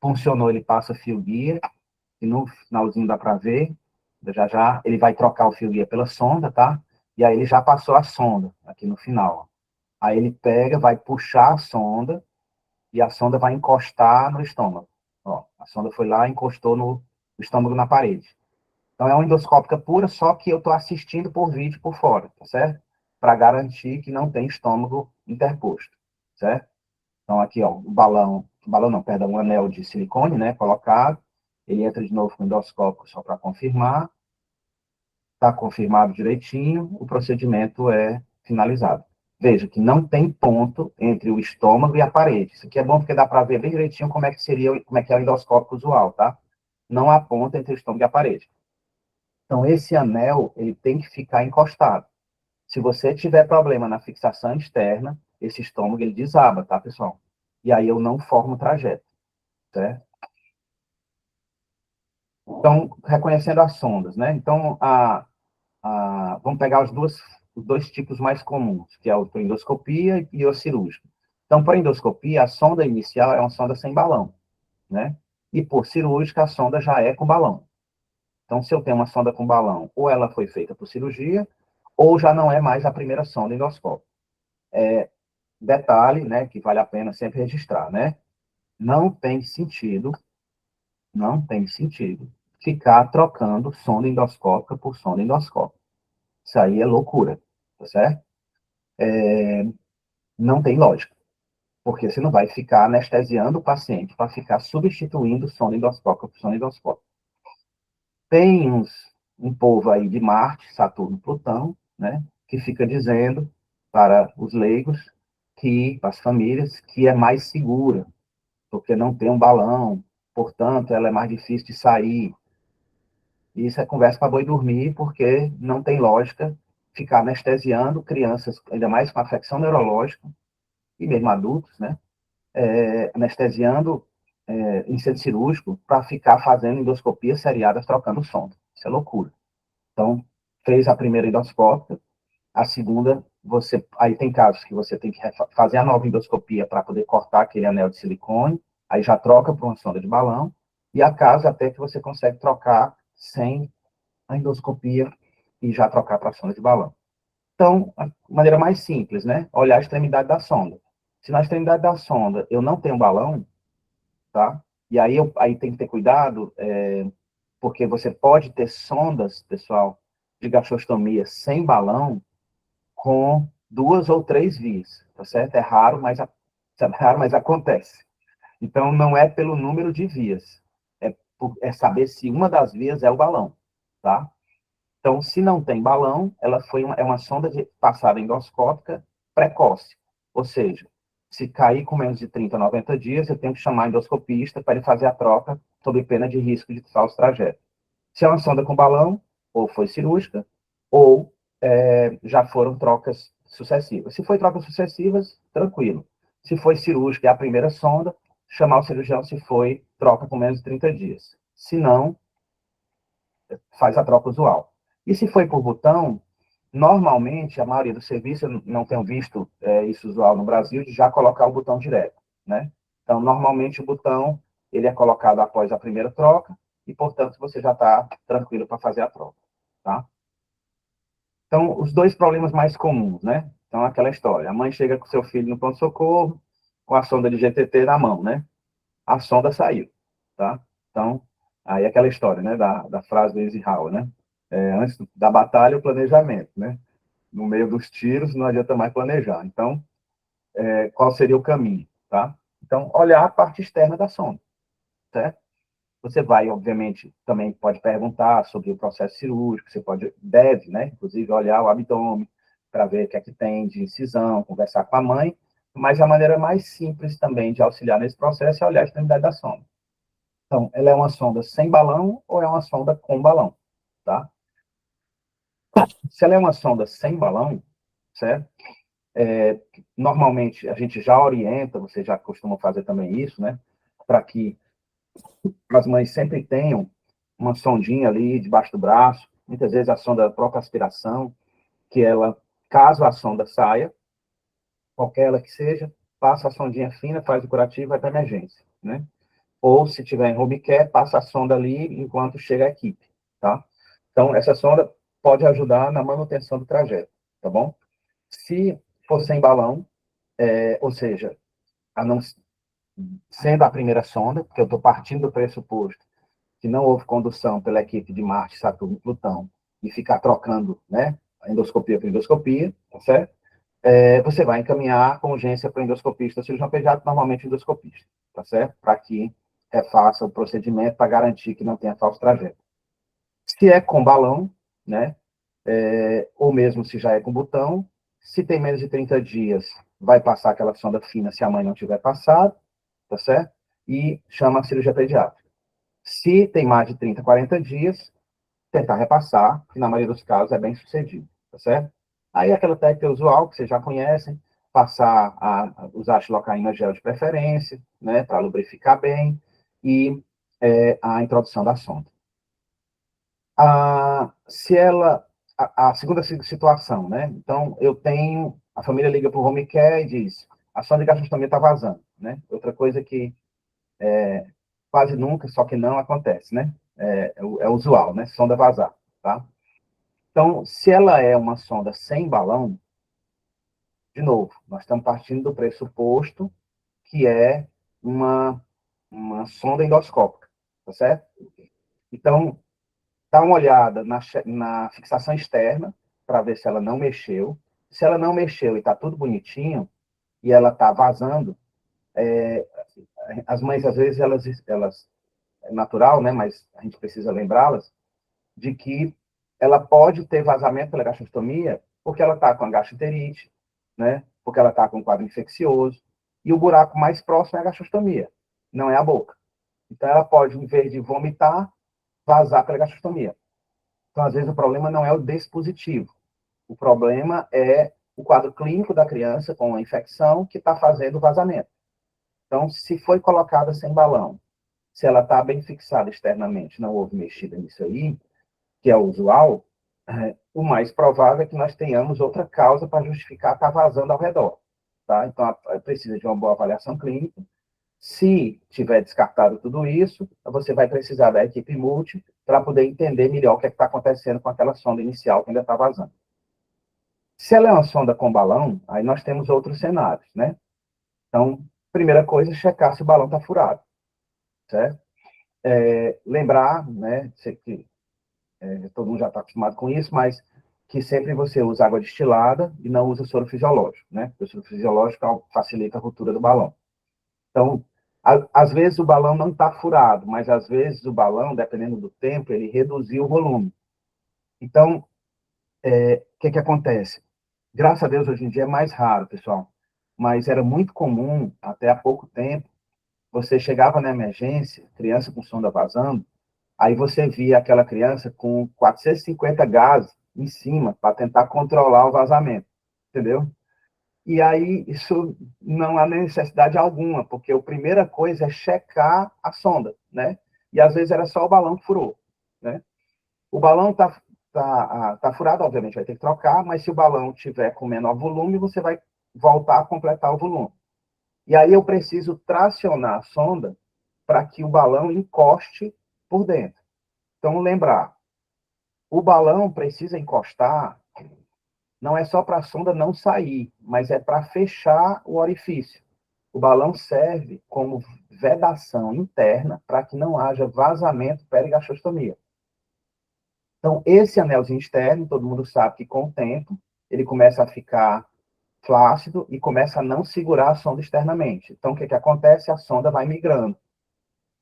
funcionou, ele passa fio guia, e no finalzinho dá para ver, já já ele vai trocar o fio guia pela sonda, tá? E aí ele já passou a sonda, aqui no final. Ó. Aí ele pega, vai puxar a sonda, e a sonda vai encostar no estômago. Ó, a sonda foi lá e encostou no estômago na parede. Então é uma endoscópica pura, só que eu estou assistindo por vídeo por fora, tá certo? Para garantir que não tem estômago interposto, certo? Então, aqui, ó, balão não, perdão, um anel de silicone, né, colocado, ele entra de novo com o endoscópio só para confirmar, está confirmado direitinho, o procedimento é finalizado. Veja que não tem ponto entre o estômago e a parede. Isso aqui é bom porque dá para ver bem direitinho como é que é o endoscópio usual, tá? Não há ponto entre o estômago e a parede. Então, esse anel, ele tem que ficar encostado. Se você tiver problema na fixação externa, esse estômago, ele desaba, tá, pessoal? E aí eu não formo trajeto, certo? Então, reconhecendo as sondas, né? Então, vamos pegar os dois tipos mais comuns, que é a endoscopia e o cirúrgico. Então, para endoscopia, a sonda inicial é uma sonda sem balão, né? E por cirúrgica, a sonda já é com balão. Então, se eu tenho uma sonda com balão, ou ela foi feita por cirurgia, ou já não é mais a primeira sonda endoscópica. Detalhe, né, que vale a pena sempre registrar, né? Não tem sentido ficar trocando sonda endoscópica por sonda endoscópica. Isso aí é loucura, tá certo? Não tem lógica, porque você não vai ficar anestesiando o paciente para ficar substituindo sonda endoscópica por sonda endoscópica. Tem um povo aí de Marte, Saturno, Plutão, né, que fica dizendo para os leigos, para as famílias, que é mais segura, porque não tem um balão, portanto, ela é mais difícil de sair. E isso é conversa para boi dormir, porque não tem lógica ficar anestesiando crianças, ainda mais com afecção neurológica, e mesmo adultos, né? Anestesiando em centro cirúrgico para ficar fazendo endoscopias seriadas trocando sonda. Isso é loucura. Então, fez a primeira endoscópica, a segunda, aí tem casos que você tem que fazer a nova endoscopia para poder cortar aquele anel de silicone, Aí já troca para uma sonda de balão, e há casos até que você consegue trocar sem a endoscopia e já trocar para a sonda de balão. Então, a maneira mais simples, né? Olhar a extremidade da sonda. Se na extremidade da sonda eu não tenho balão, tá? E aí tem que ter cuidado, porque você pode ter sondas, pessoal, de gastrostomia sem balão com 2 ou 3 vias, tá certo? É raro, mas acontece. Então, não é pelo número de vias, é saber se uma das vias é o balão, tá? Então, se não tem balão, é uma sonda de passada endoscópica precoce. Ou seja, se cair com menos de 30 a 90 dias, eu tenho que chamar o endoscopista para ele fazer a troca, sob pena de risco de falso trajeto. Se é uma sonda com balão, ou foi cirúrgica, ou já foram trocas sucessivas. Se foi trocas sucessivas, tranquilo. Se foi cirúrgica, é a primeira sonda, chamar o cirurgião se foi troca com menos de 30 dias. Se não, faz a troca usual. E se foi por botão, normalmente, a maioria dos serviços, eu não tenho visto isso usual no Brasil, de já colocar o botão direto, né? Então, normalmente, o botão, ele é colocado após a primeira troca, e, portanto, você já está tranquilo para fazer a troca, tá? Então, os 2 problemas mais comuns, né? Então, aquela história, a mãe chega com seu filho no pronto-socorro, com a sonda de GTT na mão, né? A sonda saiu, tá? Então, aí aquela história, né, da frase do Eisenhower, né? Antes da batalha, o planejamento, né? No meio dos tiros, não adianta mais planejar. Então, qual seria o caminho, tá? Então, olhar a parte externa da sonda, certo? Você vai, obviamente, também pode perguntar sobre o processo cirúrgico, deve, né, inclusive, olhar o abdômen para ver o que é que tem de incisão, conversar com a mãe, mas a maneira mais simples também de auxiliar nesse processo é olhar a extremidade da sonda. Então, ela é uma sonda sem balão ou é uma sonda com balão, tá? Se ela é uma sonda sem balão, certo? Normalmente, a gente já orienta, você já costuma fazer também isso, né? Para que as mães sempre tenham uma sondinha ali debaixo do braço, muitas vezes a sonda da própria aspiração, que ela, caso a sonda saia, qualquer ela que seja, passa a sondinha fina, faz o curativo e vai para emergência, né? Ou, se tiver em home care, passa a sonda ali enquanto chega a equipe, tá? Então, essa sonda pode ajudar na manutenção do trajeto, tá bom? Se for sem balão, ou seja, a não, sendo a primeira sonda, porque eu estou partindo do pressuposto que não houve condução pela equipe de Marte, Saturno e Plutão, e ficar trocando, né, a endoscopia por endoscopia, tá certo? Você vai encaminhar com urgência para o endoscopista, cirurgião pediatra, normalmente endoscopista, tá certo? Para que refaça o procedimento para garantir que não tenha falso trajeto. Se é com balão, né, ou mesmo se já é com botão, se tem menos de 30 dias, vai passar aquela sonda fina se a mãe não tiver passado, tá certo? E chama a cirurgia pediátrica. Se tem mais de 30, 40 dias, tentar repassar, que na maioria dos casos é bem sucedido, tá certo? Aí aquela técnica usual, que vocês já conhecem, passar a usar a xilocaína gel de preferência, né, para lubrificar bem, e a introdução da sonda. Se ela, a segunda situação, né? Então, a família liga para o home care e diz, a sonda de gastrostomia está vazando, né? Outra coisa que quase nunca, só que não acontece, né? É usual, né? Sonda vazar, tá? Então, se ela é uma sonda sem balão, de novo, nós estamos partindo do pressuposto que é uma sonda endoscópica, tá certo? Então, dá uma olhada na fixação externa, para ver se ela não mexeu. Se ela não mexeu e está tudo bonitinho, e ela está vazando, as mães, às vezes, elas é natural, né, mas a gente precisa lembrá-las, de que ela pode ter vazamento pela gastrostomia porque ela está com a gastroenterite, né, porque ela está com um quadro infeccioso, e o buraco mais próximo é a gastrostomia, não é a boca. Então, ela pode, em vez de vomitar, vazar pela gastrostomia. Então, às vezes, o problema não é o dispositivo. O problema é o quadro clínico da criança com a infecção que está fazendo o vazamento. Então, se foi colocada sem balão, se ela está bem fixada externamente, não houve mexida nisso aí, que é o usual, o mais provável é que nós tenhamos outra causa para justificar estar vazando ao redor. Tá? Então, precisa de uma boa avaliação clínica. Se tiver descartado tudo isso, você vai precisar da equipe multi para poder entender melhor o que está acontecendo com aquela sonda inicial que ainda está vazando. Se ela é uma sonda com balão, aí nós temos outros cenários, né? Então, primeira coisa, checar se o balão está furado, certo? Lembrar, né, sei que todo mundo já está acostumado com isso, mas que sempre você usa água destilada e não usa soro fisiológico, né? Porque o soro fisiológico facilita a ruptura do balão. Então, às vezes o balão não está furado, mas às vezes o balão, dependendo do tempo, ele reduziu o volume. Então, o que acontece? Graças a Deus, hoje em dia é mais raro, pessoal, mas era muito comum, até há pouco tempo, você chegava na emergência, criança com sonda vazando, aí você via aquela criança com 450 gases em cima para tentar controlar o vazamento, entendeu? E aí isso não há necessidade alguma, porque a primeira coisa é checar a sonda, né? E às vezes era só o balão que furou, né? O balão tá furado, obviamente vai ter que trocar, mas se o balão tiver com menor volume, você vai voltar a completar o volume. E aí eu preciso tracionar a sonda para que o balão encoste por dentro. Então, lembrar, o balão precisa encostar, não é só para a sonda não sair, mas é para fechar o orifício. O balão serve como vedação interna para que não haja vazamento perigastostomia. Então, esse anelzinho externo, todo mundo sabe que com o tempo, ele começa a ficar flácido e começa a não segurar a sonda externamente. Então, o que acontece? A sonda vai migrando.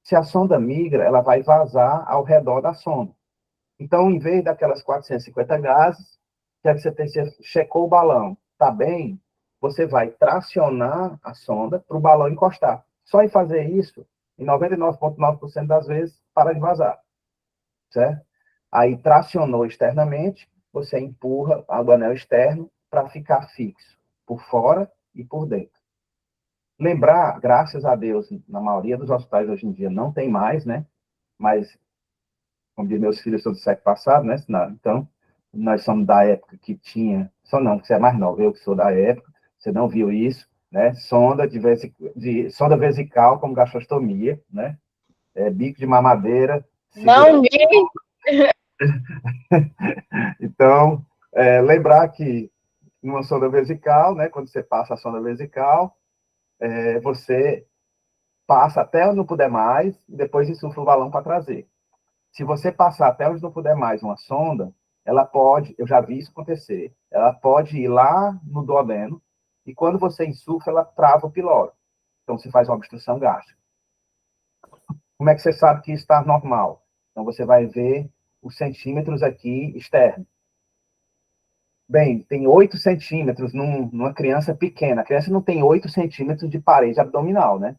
Se a sonda migra, ela vai vazar ao redor da sonda. Então, em vez daquelas 450 gases, você checou o balão, está bem? Você vai tracionar a sonda para o balão encostar. Só em fazer isso, em 99,9% das vezes, para de vazar, certo? Aí, tracionou externamente, você empurra o anel externo para ficar fixo, por fora e por dentro. Lembrar, graças a Deus, na maioria dos hospitais hoje em dia não tem mais, né? Mas, como diz meus filhos, são do século passado, né? Então, nós somos da época que tinha... Só não, você é mais novo, eu que sou da época, você não viu isso, né? Sonda vesical como gastrostomia, né? Bico de mamadeira. Não vi. Então, lembrar que numa sonda vesical, né? Quando você passa a sonda vesical, você passa até onde não puder mais, e depois insufla o balão para trazer. Se você passar até onde não puder mais uma sonda, ela pode, eu já vi isso acontecer, ela pode ir lá no duodeno, e quando você insufla, ela trava o piloro. Então, você faz uma obstrução gástrica. Como é que você sabe que isso está normal? Então, você vai ver os centímetros aqui externos. Bem, tem 8 centímetros numa criança pequena. A criança não tem 8 centímetros de parede abdominal, né?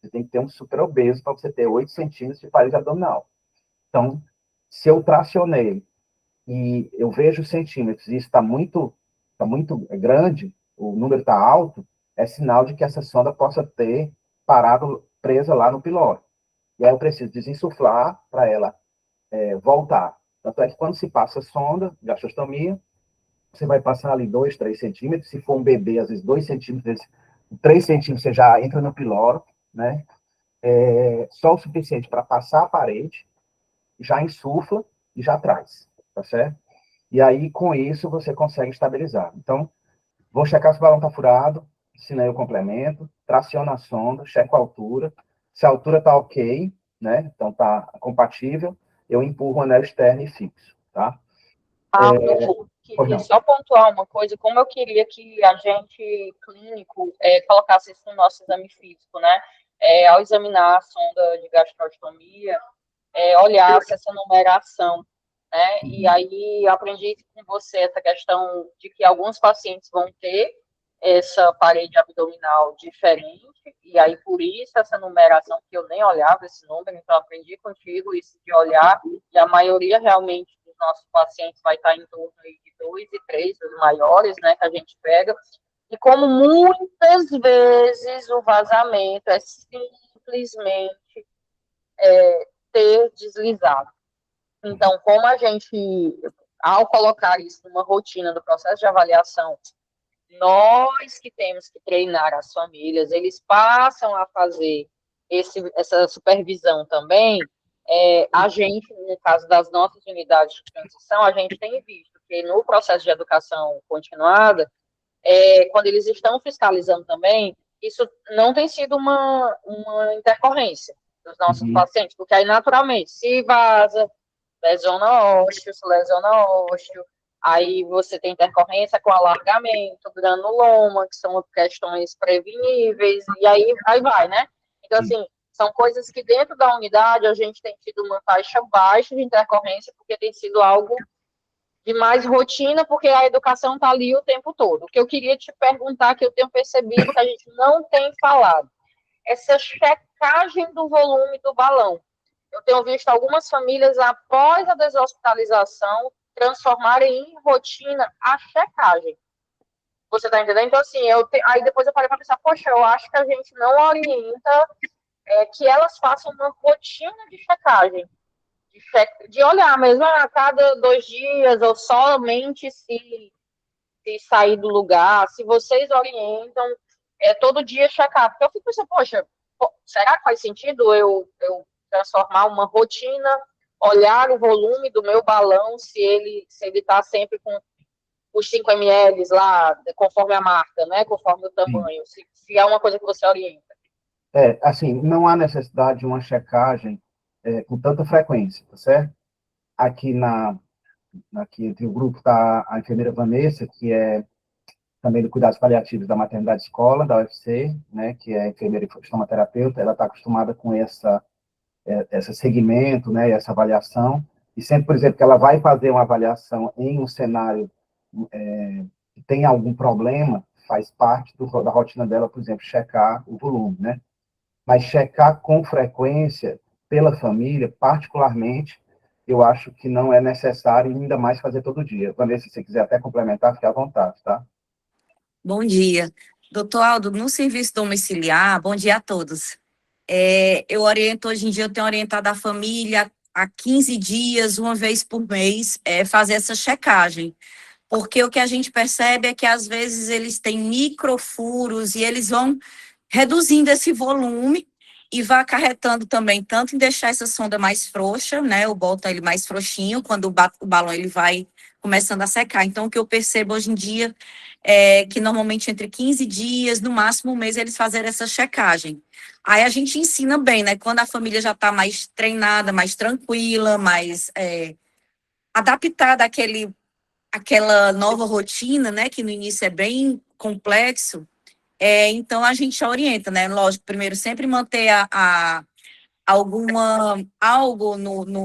Você tem que ter um super obeso para você ter 8 centímetros de parede abdominal. Então, se eu tracionei e eu vejo centímetros e isso tá muito grande, o número está alto, é sinal de que essa sonda possa ter parado presa lá no pilório. E aí eu preciso desinsuflar para ela voltar. Tanto é que quando se passa a sonda, gastrostomia, você vai passar ali 2, 3 centímetros, se for um bebê, às vezes 2 centímetros, 3 centímetros você já entra no pilório, né? Só o suficiente para passar a parede, já insufla e já traz, tá certo? E aí, com isso, você consegue estabilizar. Então, vou checar se o balão está furado, ensinei o complemento, traciona a sonda, checo a altura. Se a altura está ok, né? Então está compatível, eu empurro o anel externo e fixo, tá? Eu Pois queria não. só pontuar uma coisa, como eu queria que a gente, clínico, colocasse isso no nosso exame físico, né? Ao examinar a sonda de gastrostomia, olhasse essa numeração, né? E aí eu aprendi com você essa questão de que alguns pacientes vão ter essa parede abdominal diferente, e aí por isso essa numeração, que eu nem olhava esse número, então aprendi contigo isso de olhar, e a maioria realmente dos nossos pacientes vai estar em torno de 2 e 3, os maiores, né, que a gente pega, e como muitas vezes o vazamento é simplesmente ter deslizado. Então, como a gente, ao colocar isso numa rotina do processo de avaliação, nós que temos que treinar as famílias, eles passam a fazer essa supervisão também, a gente, no caso das nossas unidades de transição, a gente tem visto que no processo de educação continuada, quando eles estão fiscalizando também, isso não tem sido uma intercorrência dos nossos pacientes, porque aí, naturalmente, se vaza, lesiona ósseo, se lesiona ósseo, aí você tem intercorrência com alargamento, granuloma, que são questões preveníveis, e aí vai, né? Então, assim, são coisas que dentro da unidade a gente tem tido uma taxa baixa de intercorrência, porque tem sido algo de mais rotina, porque a educação está ali o tempo todo. O que eu queria te perguntar, que eu tenho percebido que a gente não tem falado, essa checagem do volume do balão. Eu tenho visto algumas famílias, após a deshospitalização, transformarem em rotina a checagem. Você está entendendo? Então, assim, aí depois eu parei para pensar, poxa, eu acho que a gente não orienta que elas façam uma rotina de checagem, de olhar mesmo a cada 2 dias, ou somente se sair do lugar, se vocês orientam, todo dia checar. Porque eu fico pensando, poxa, será que faz sentido eu transformar uma rotina, olhar o volume do meu balão, se ele está sempre com os 5 ml lá, conforme a marca, né? Conforme o tamanho, se é uma coisa que você orienta. Assim, não há necessidade de uma checagem com tanta frequência, tá certo? Aqui entre o grupo está a enfermeira Vanessa, que é também do cuidados paliativos da maternidade escola, da UFC, né, que é enfermeira e estomaterapeuta. Ela está acostumada com esse segmento, né, essa avaliação, e sempre, por exemplo, que ela vai fazer uma avaliação em um cenário que tem algum problema, faz parte da rotina dela, por exemplo, checar o volume, né? Mas checar com frequência pela família, particularmente, eu acho que não é necessário, e ainda mais fazer todo dia. Vanessa, se você quiser até complementar, fique à vontade, tá? Bom dia. Doutor Aldo, no serviço domiciliar, bom dia a todos. Eu oriento, hoje em dia, eu tenho orientado a família a 15 dias, uma vez por mês, fazer essa checagem. Porque o que a gente percebe é que, às vezes, eles têm microfuros e eles vão reduzindo esse volume e vai acarretando também, tanto em deixar essa sonda mais frouxa, né? Eu boto ele mais frouxinho, quando o balão ele vai começando a secar. Então, o que eu percebo hoje em dia é que, normalmente, entre 15 dias, no máximo um mês, eles fazerem essa checagem. Aí a gente ensina bem, né? Quando a família já está mais treinada, mais tranquila, mais adaptada àquela nova rotina, né? Que no início é bem complexo. Então, a gente já orienta, né? Lógico, primeiro, sempre manter algo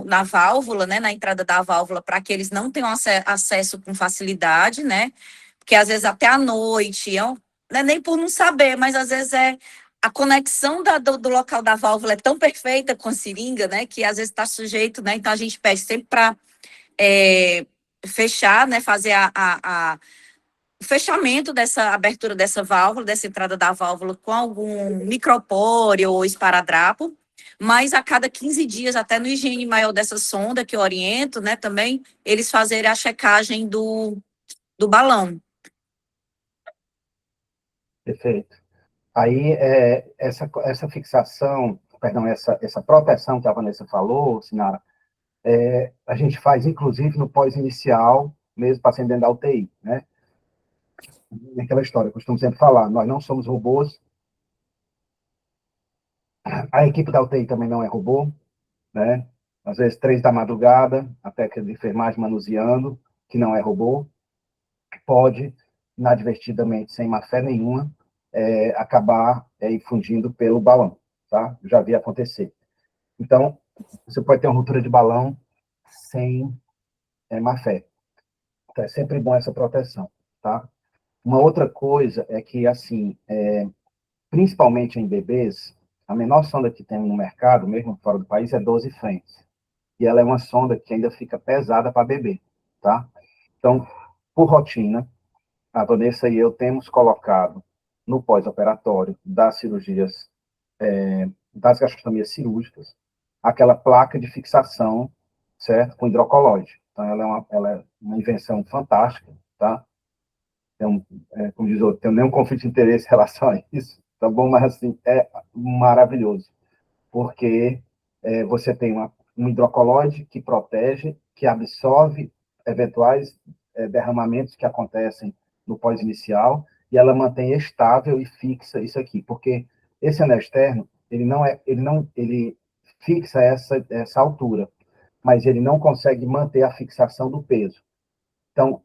na válvula, né? Na entrada da válvula, para que eles não tenham acesso com facilidade, né? Porque, às vezes, até à noite, não é nem por não saber, mas, às vezes, a conexão do local da válvula é tão perfeita com a seringa, né? Que, às vezes, está sujeito, né? Então, a gente pede sempre para fechar, né? Fazer o fechamento dessa abertura dessa válvula, dessa entrada da válvula, com algum micropore ou esparadrapo, mas a cada 15 dias, até no higiene maior dessa sonda que eu oriento, né, também, eles fazerem a checagem do balão. Perfeito. Aí, essa fixação, perdão, essa proteção que a Vanessa falou, Sinara, a gente faz, inclusive, no pós-inicial, mesmo paciente dentro da UTI, né? Aquela história, eu costumo sempre falar, nós não somos robôs, a equipe da UTI também não é robô, né? Às vezes 3 da madrugada, a técnica de enfermagem manuseando, que não é robô, pode, inadvertidamente, sem má fé nenhuma, acabar infundindo pelo balão, tá? Eu já vi acontecer. Então, você pode ter uma ruptura de balão sem má fé. Então, é sempre bom essa proteção, tá? Uma outra coisa é que, assim, principalmente em bebês, a menor sonda que tem no mercado, mesmo fora do país, é 12 frentes. E ela é uma sonda que ainda fica pesada para bebê, tá? Então, por rotina, a Vanessa e eu temos colocado no pós-operatório das cirurgias, das gastroscomias cirúrgicas, aquela placa de fixação, certo? Com hidrocolóide. Então, ela é uma invenção fantástica, tá? Como diz o outro, tenho nenhum conflito de interesse em relação a isso, tá bom? Mas, assim, é maravilhoso. porque você tem um hidrocolóide que protege, que absorve eventuais derramamentos que acontecem no pós-inicial, e ela mantém estável e fixa isso aqui, porque esse anel externo, ele fixa essa altura, mas ele não consegue manter a fixação do peso. Então,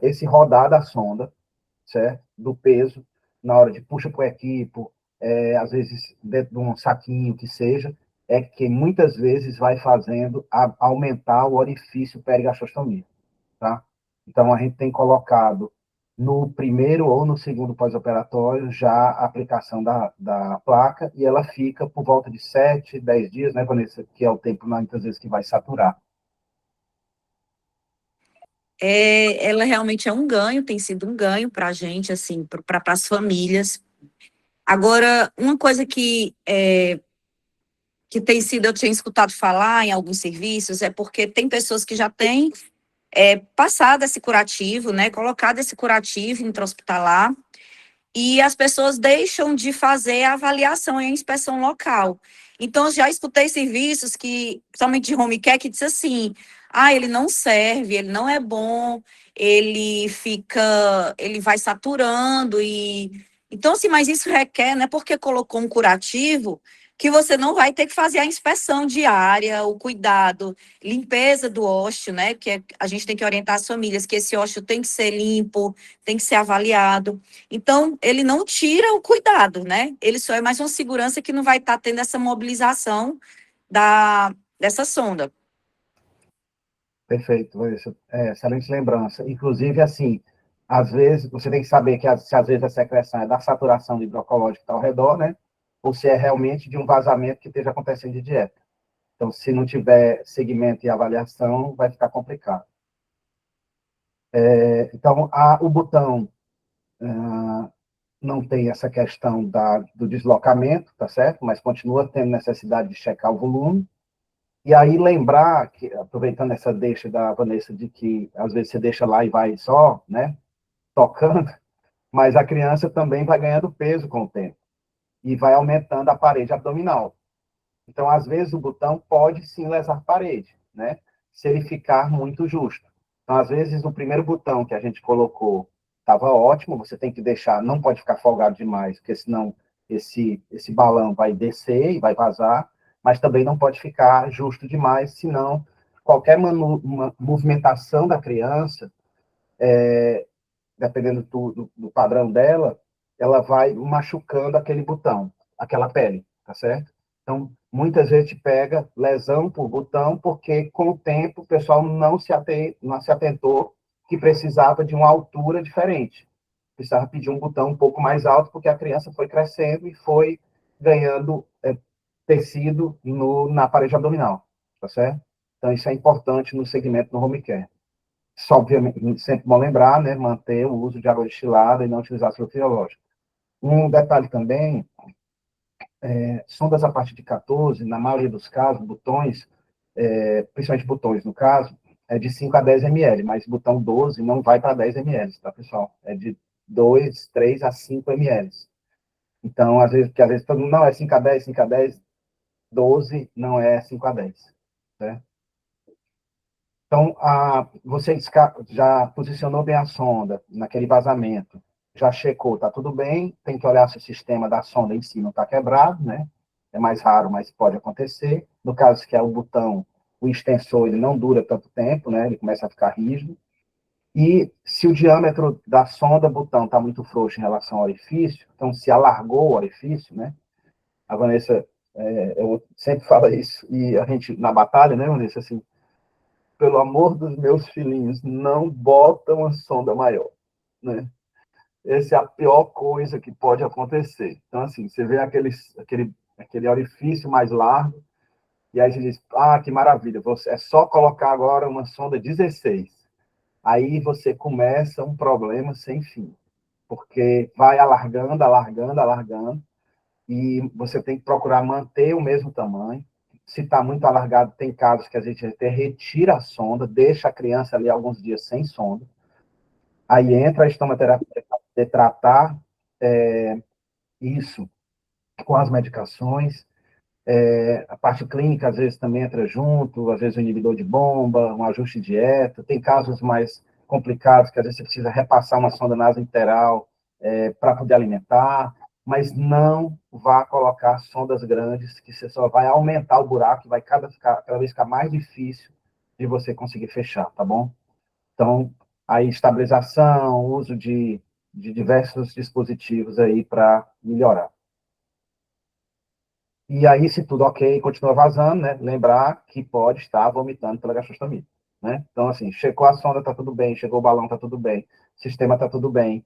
esse rodar da sonda, certo? Do peso, na hora de puxa para o equipo, às vezes dentro de um saquinho, que seja, é que muitas vezes vai fazendo aumentar o orifício perigastostomia, tá? Então, a gente tem colocado no primeiro ou no segundo pós-operatório já a aplicação da placa, e ela fica por volta de 7, 10 dias, né, Vanessa, que é o tempo, muitas vezes, que vai saturar. Ela realmente é um ganho, tem sido um ganho para a gente, assim, para as famílias. Agora, uma coisa que tem sido, eu tinha escutado falar em alguns serviços, é porque tem pessoas que já têm passado esse curativo, né, colocado esse curativo intra-hospitalar, e as pessoas deixam de fazer a avaliação e a inspeção local. Então, já escutei serviços que, principalmente de home care, que diz assim, ele não serve, ele não é bom, ele vai saturando então, assim, mas isso requer, né, porque colocou um curativo, que você não vai ter que fazer a inspeção diária, o cuidado, limpeza do ósseo, né, a gente tem que orientar as famílias que esse ósseo tem que ser limpo, tem que ser avaliado. Então, ele não tira o cuidado, né? Ele só é mais uma segurança que não vai estar tendo essa mobilização dessa sonda. Perfeito, Vanessa. Excelente lembrança. Inclusive, assim, às vezes, você tem que saber que se às vezes a secreção é da saturação de hidrocológico que está ao redor, né? Ou se é realmente de um vazamento que esteja acontecendo de dieta. Então, se não tiver segmento e avaliação, vai ficar complicado. Então, o botão não tem essa questão do deslocamento, tá certo? Mas continua tendo necessidade de checar o volume. E aí lembrar, que, aproveitando essa deixa da Vanessa, de que às vezes você deixa lá e vai só, né, tocando, mas a criança também vai ganhando peso com o tempo e vai aumentando a parede abdominal. Então, às vezes, o botão pode sim lesar a parede, né, se ele ficar muito justo. Então, às vezes, o primeiro botão que a gente colocou estava ótimo, você tem que deixar, não pode ficar folgado demais, porque senão esse balão vai descer e vai vazar, mas também não pode ficar justo demais, senão qualquer movimentação da criança, dependendo do padrão dela, ela vai machucando aquele botão, aquela pele, tá certo? Então, muitas vezes pega lesão por botão, porque com o tempo o pessoal não se atentou que precisava de uma altura diferente. Precisava pedir um botão um pouco mais alto, porque a criança foi crescendo e foi ganhando tecido na parede abdominal, tá certo? Então, isso é importante no segmento no home care. Só, obviamente, sempre bom lembrar, né, manter o uso de água destilada e não utilizar soro fisiológico. Um detalhe também, sondas a partir de 14, na maioria dos casos, botões, principalmente botões, no caso, é de 5 a 10 ml, mas botão 12 não vai para 10 ml, tá, pessoal? É de 2, 3 a 5 ml. Então, às vezes todo mundo, não, é 5 a 10, 5 a 10, 12 não é 5 a 10, né? Então, você já posicionou bem a sonda naquele vazamento, já checou, está tudo bem, tem que olhar se o sistema da sonda em si não está quebrado, né? É mais raro, mas pode acontecer. No caso que é o botão, o extensor, ele não dura tanto tempo, né? Ele começa a ficar rígido. E se o diâmetro da sonda, botão, está muito frouxo em relação ao orifício, então se alargou o orifício, né? A Vanessa, eu sempre falo isso, e a gente, na batalha, né, Vanessa, assim, pelo amor dos meus filhinhos, não bota uma sonda maior, né? Essa é a pior coisa que pode acontecer. Então, assim, você vê aquele orifício mais largo, e aí você diz, que maravilha, é só colocar agora uma sonda 16. Aí você começa um problema sem fim, porque vai alargando, alargando, alargando, e você tem que procurar manter o mesmo tamanho. Se está muito alargado, tem casos que a gente até retira a sonda, deixa a criança ali alguns dias sem sonda. Aí entra a estomaterapia de tratar isso com as medicações. A parte clínica, às vezes, também entra junto, às vezes um inibidor de bomba, um ajuste de dieta. Tem casos mais complicados, que às vezes você precisa repassar uma sonda nasointeral para poder alimentar, mas não vá colocar sondas grandes, que você só vai aumentar o buraco e vai cada vez ficar mais difícil de você conseguir fechar, tá bom? Então, aí, estabilização, uso de diversos dispositivos aí para melhorar. E aí, se tudo ok, continua vazando, né? Lembrar que pode estar vomitando pela gastrostomia, né? Então, assim, chegou a sonda, tá tudo bem, chegou o balão, tá tudo bem, sistema tá tudo bem,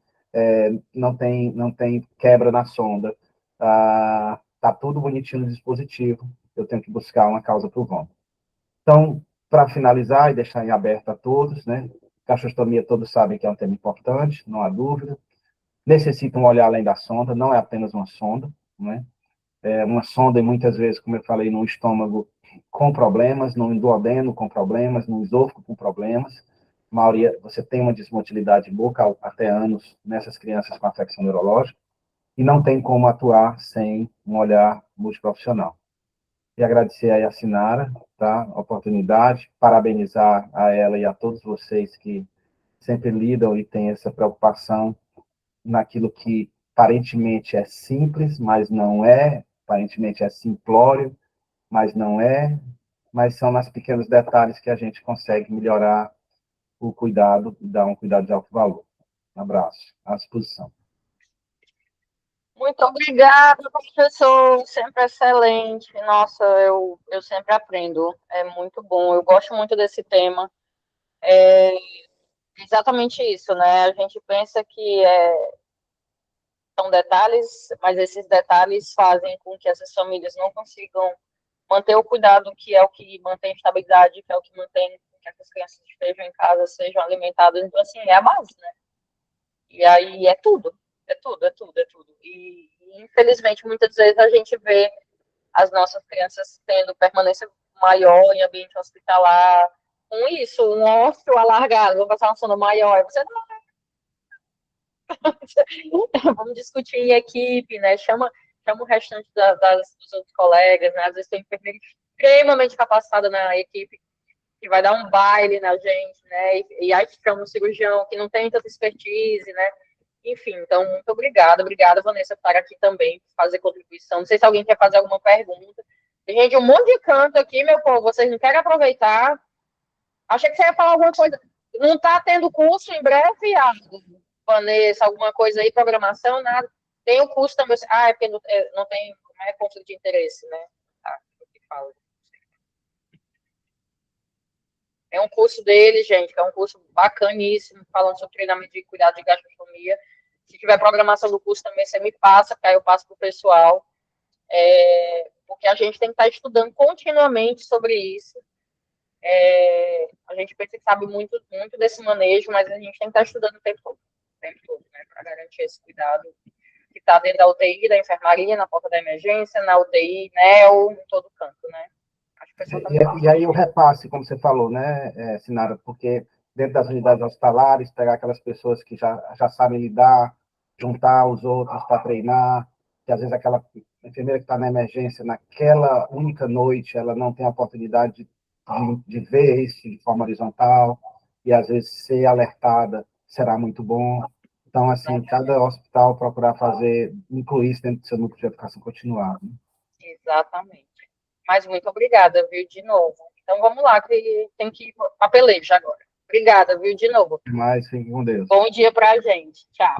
não tem quebra na sonda, tá tudo bonitinho no dispositivo, eu tenho que buscar uma causa para o vômito. Então, para finalizar e deixar em aberto a todos, né? Gastrostomia, todos sabem que é um tema importante, não há dúvida. Necessita um olhar além da sonda, não é apenas uma sonda, né? Uma sonda, e muitas vezes, como eu falei, no estômago com problemas, no duodeno com problemas, no esôfago com problemas. A maioria, você tem uma desmotilidade bucal até anos nessas crianças com afecção neurológica, e não tem como atuar sem um olhar multiprofissional. E agradecer aí a Sinara, tá? A oportunidade, parabenizar a ela e a todos vocês que sempre lidam e têm essa preocupação naquilo que aparentemente é simples, mas não é, aparentemente é simplório, mas não é, mas são nos pequenos detalhes que a gente consegue melhorar o cuidado e dar um cuidado de alto valor. Um abraço, à disposição. Muito obrigada, professor, sempre excelente. Nossa, eu sempre aprendo, é muito bom. Eu gosto muito desse tema. É exatamente isso, né? A gente pensa que são detalhes, mas esses detalhes fazem com que essas famílias não consigam manter o cuidado, que é o que mantém estabilidade, que é o que mantém que essas crianças estejam em casa, sejam alimentadas. Então, assim, é a base, né? E aí é tudo, é tudo, é tudo, é tudo. E infelizmente, muitas vezes a gente vê as nossas crianças tendo permanência maior em ambiente hospitalar, com isso, um ósseo alargado, vou passar uma sono maior, você não, vamos discutir em equipe, né? Chama o restante dos outros colegas, né? Às vezes tem enfermeira extremamente capacitada na equipe que vai dar um baile na gente, né? E aí chama um cirurgião que não tem tanta expertise, né? Enfim, então, muito obrigada, Vanessa, por estar aqui também, fazer contribuição. Não sei se alguém quer fazer alguma pergunta. Tem gente, um monte de canto aqui, meu povo, vocês não querem aproveitar? Achei que você ia falar alguma coisa. Não está tendo curso em breve, Vanessa, alguma coisa aí, programação, nada. Tem o curso também. É porque não tem, não é conflito de interesse, né? Tá, o que fala. É um curso dele, gente, que é um curso bacaníssimo, falando sobre treinamento de cuidado de gastrostomia. Se tiver programação do curso também, você me passa, que aí eu passo para o pessoal. Porque a gente tem que estar estudando continuamente sobre isso. A gente pensa que sabe muito, muito desse manejo, mas a gente tem que estar estudando o tempo todo, né, para garantir esse cuidado que está dentro da UTI, da enfermaria, na porta da emergência, na UTI, NEO, em todo canto, né? E aí o repasse, como você falou, né, Sinara, porque dentro das unidades hospitalares, pegar aquelas pessoas que já sabem lidar, juntar os outros para treinar, que às vezes aquela enfermeira que está na emergência, naquela única noite, ela não tem a oportunidade de ver isso de forma horizontal, e às vezes ser alertada será muito bom. Então, assim, cada hospital procurar incluir isso dentro do seu núcleo de educação continuada. Né? Exatamente. Mas muito obrigada, viu, de novo. Então vamos lá, que tem que ir para a peleja agora. Obrigada, viu, de novo. Mais, fique com Deus. Bom dia para a gente. Tchau.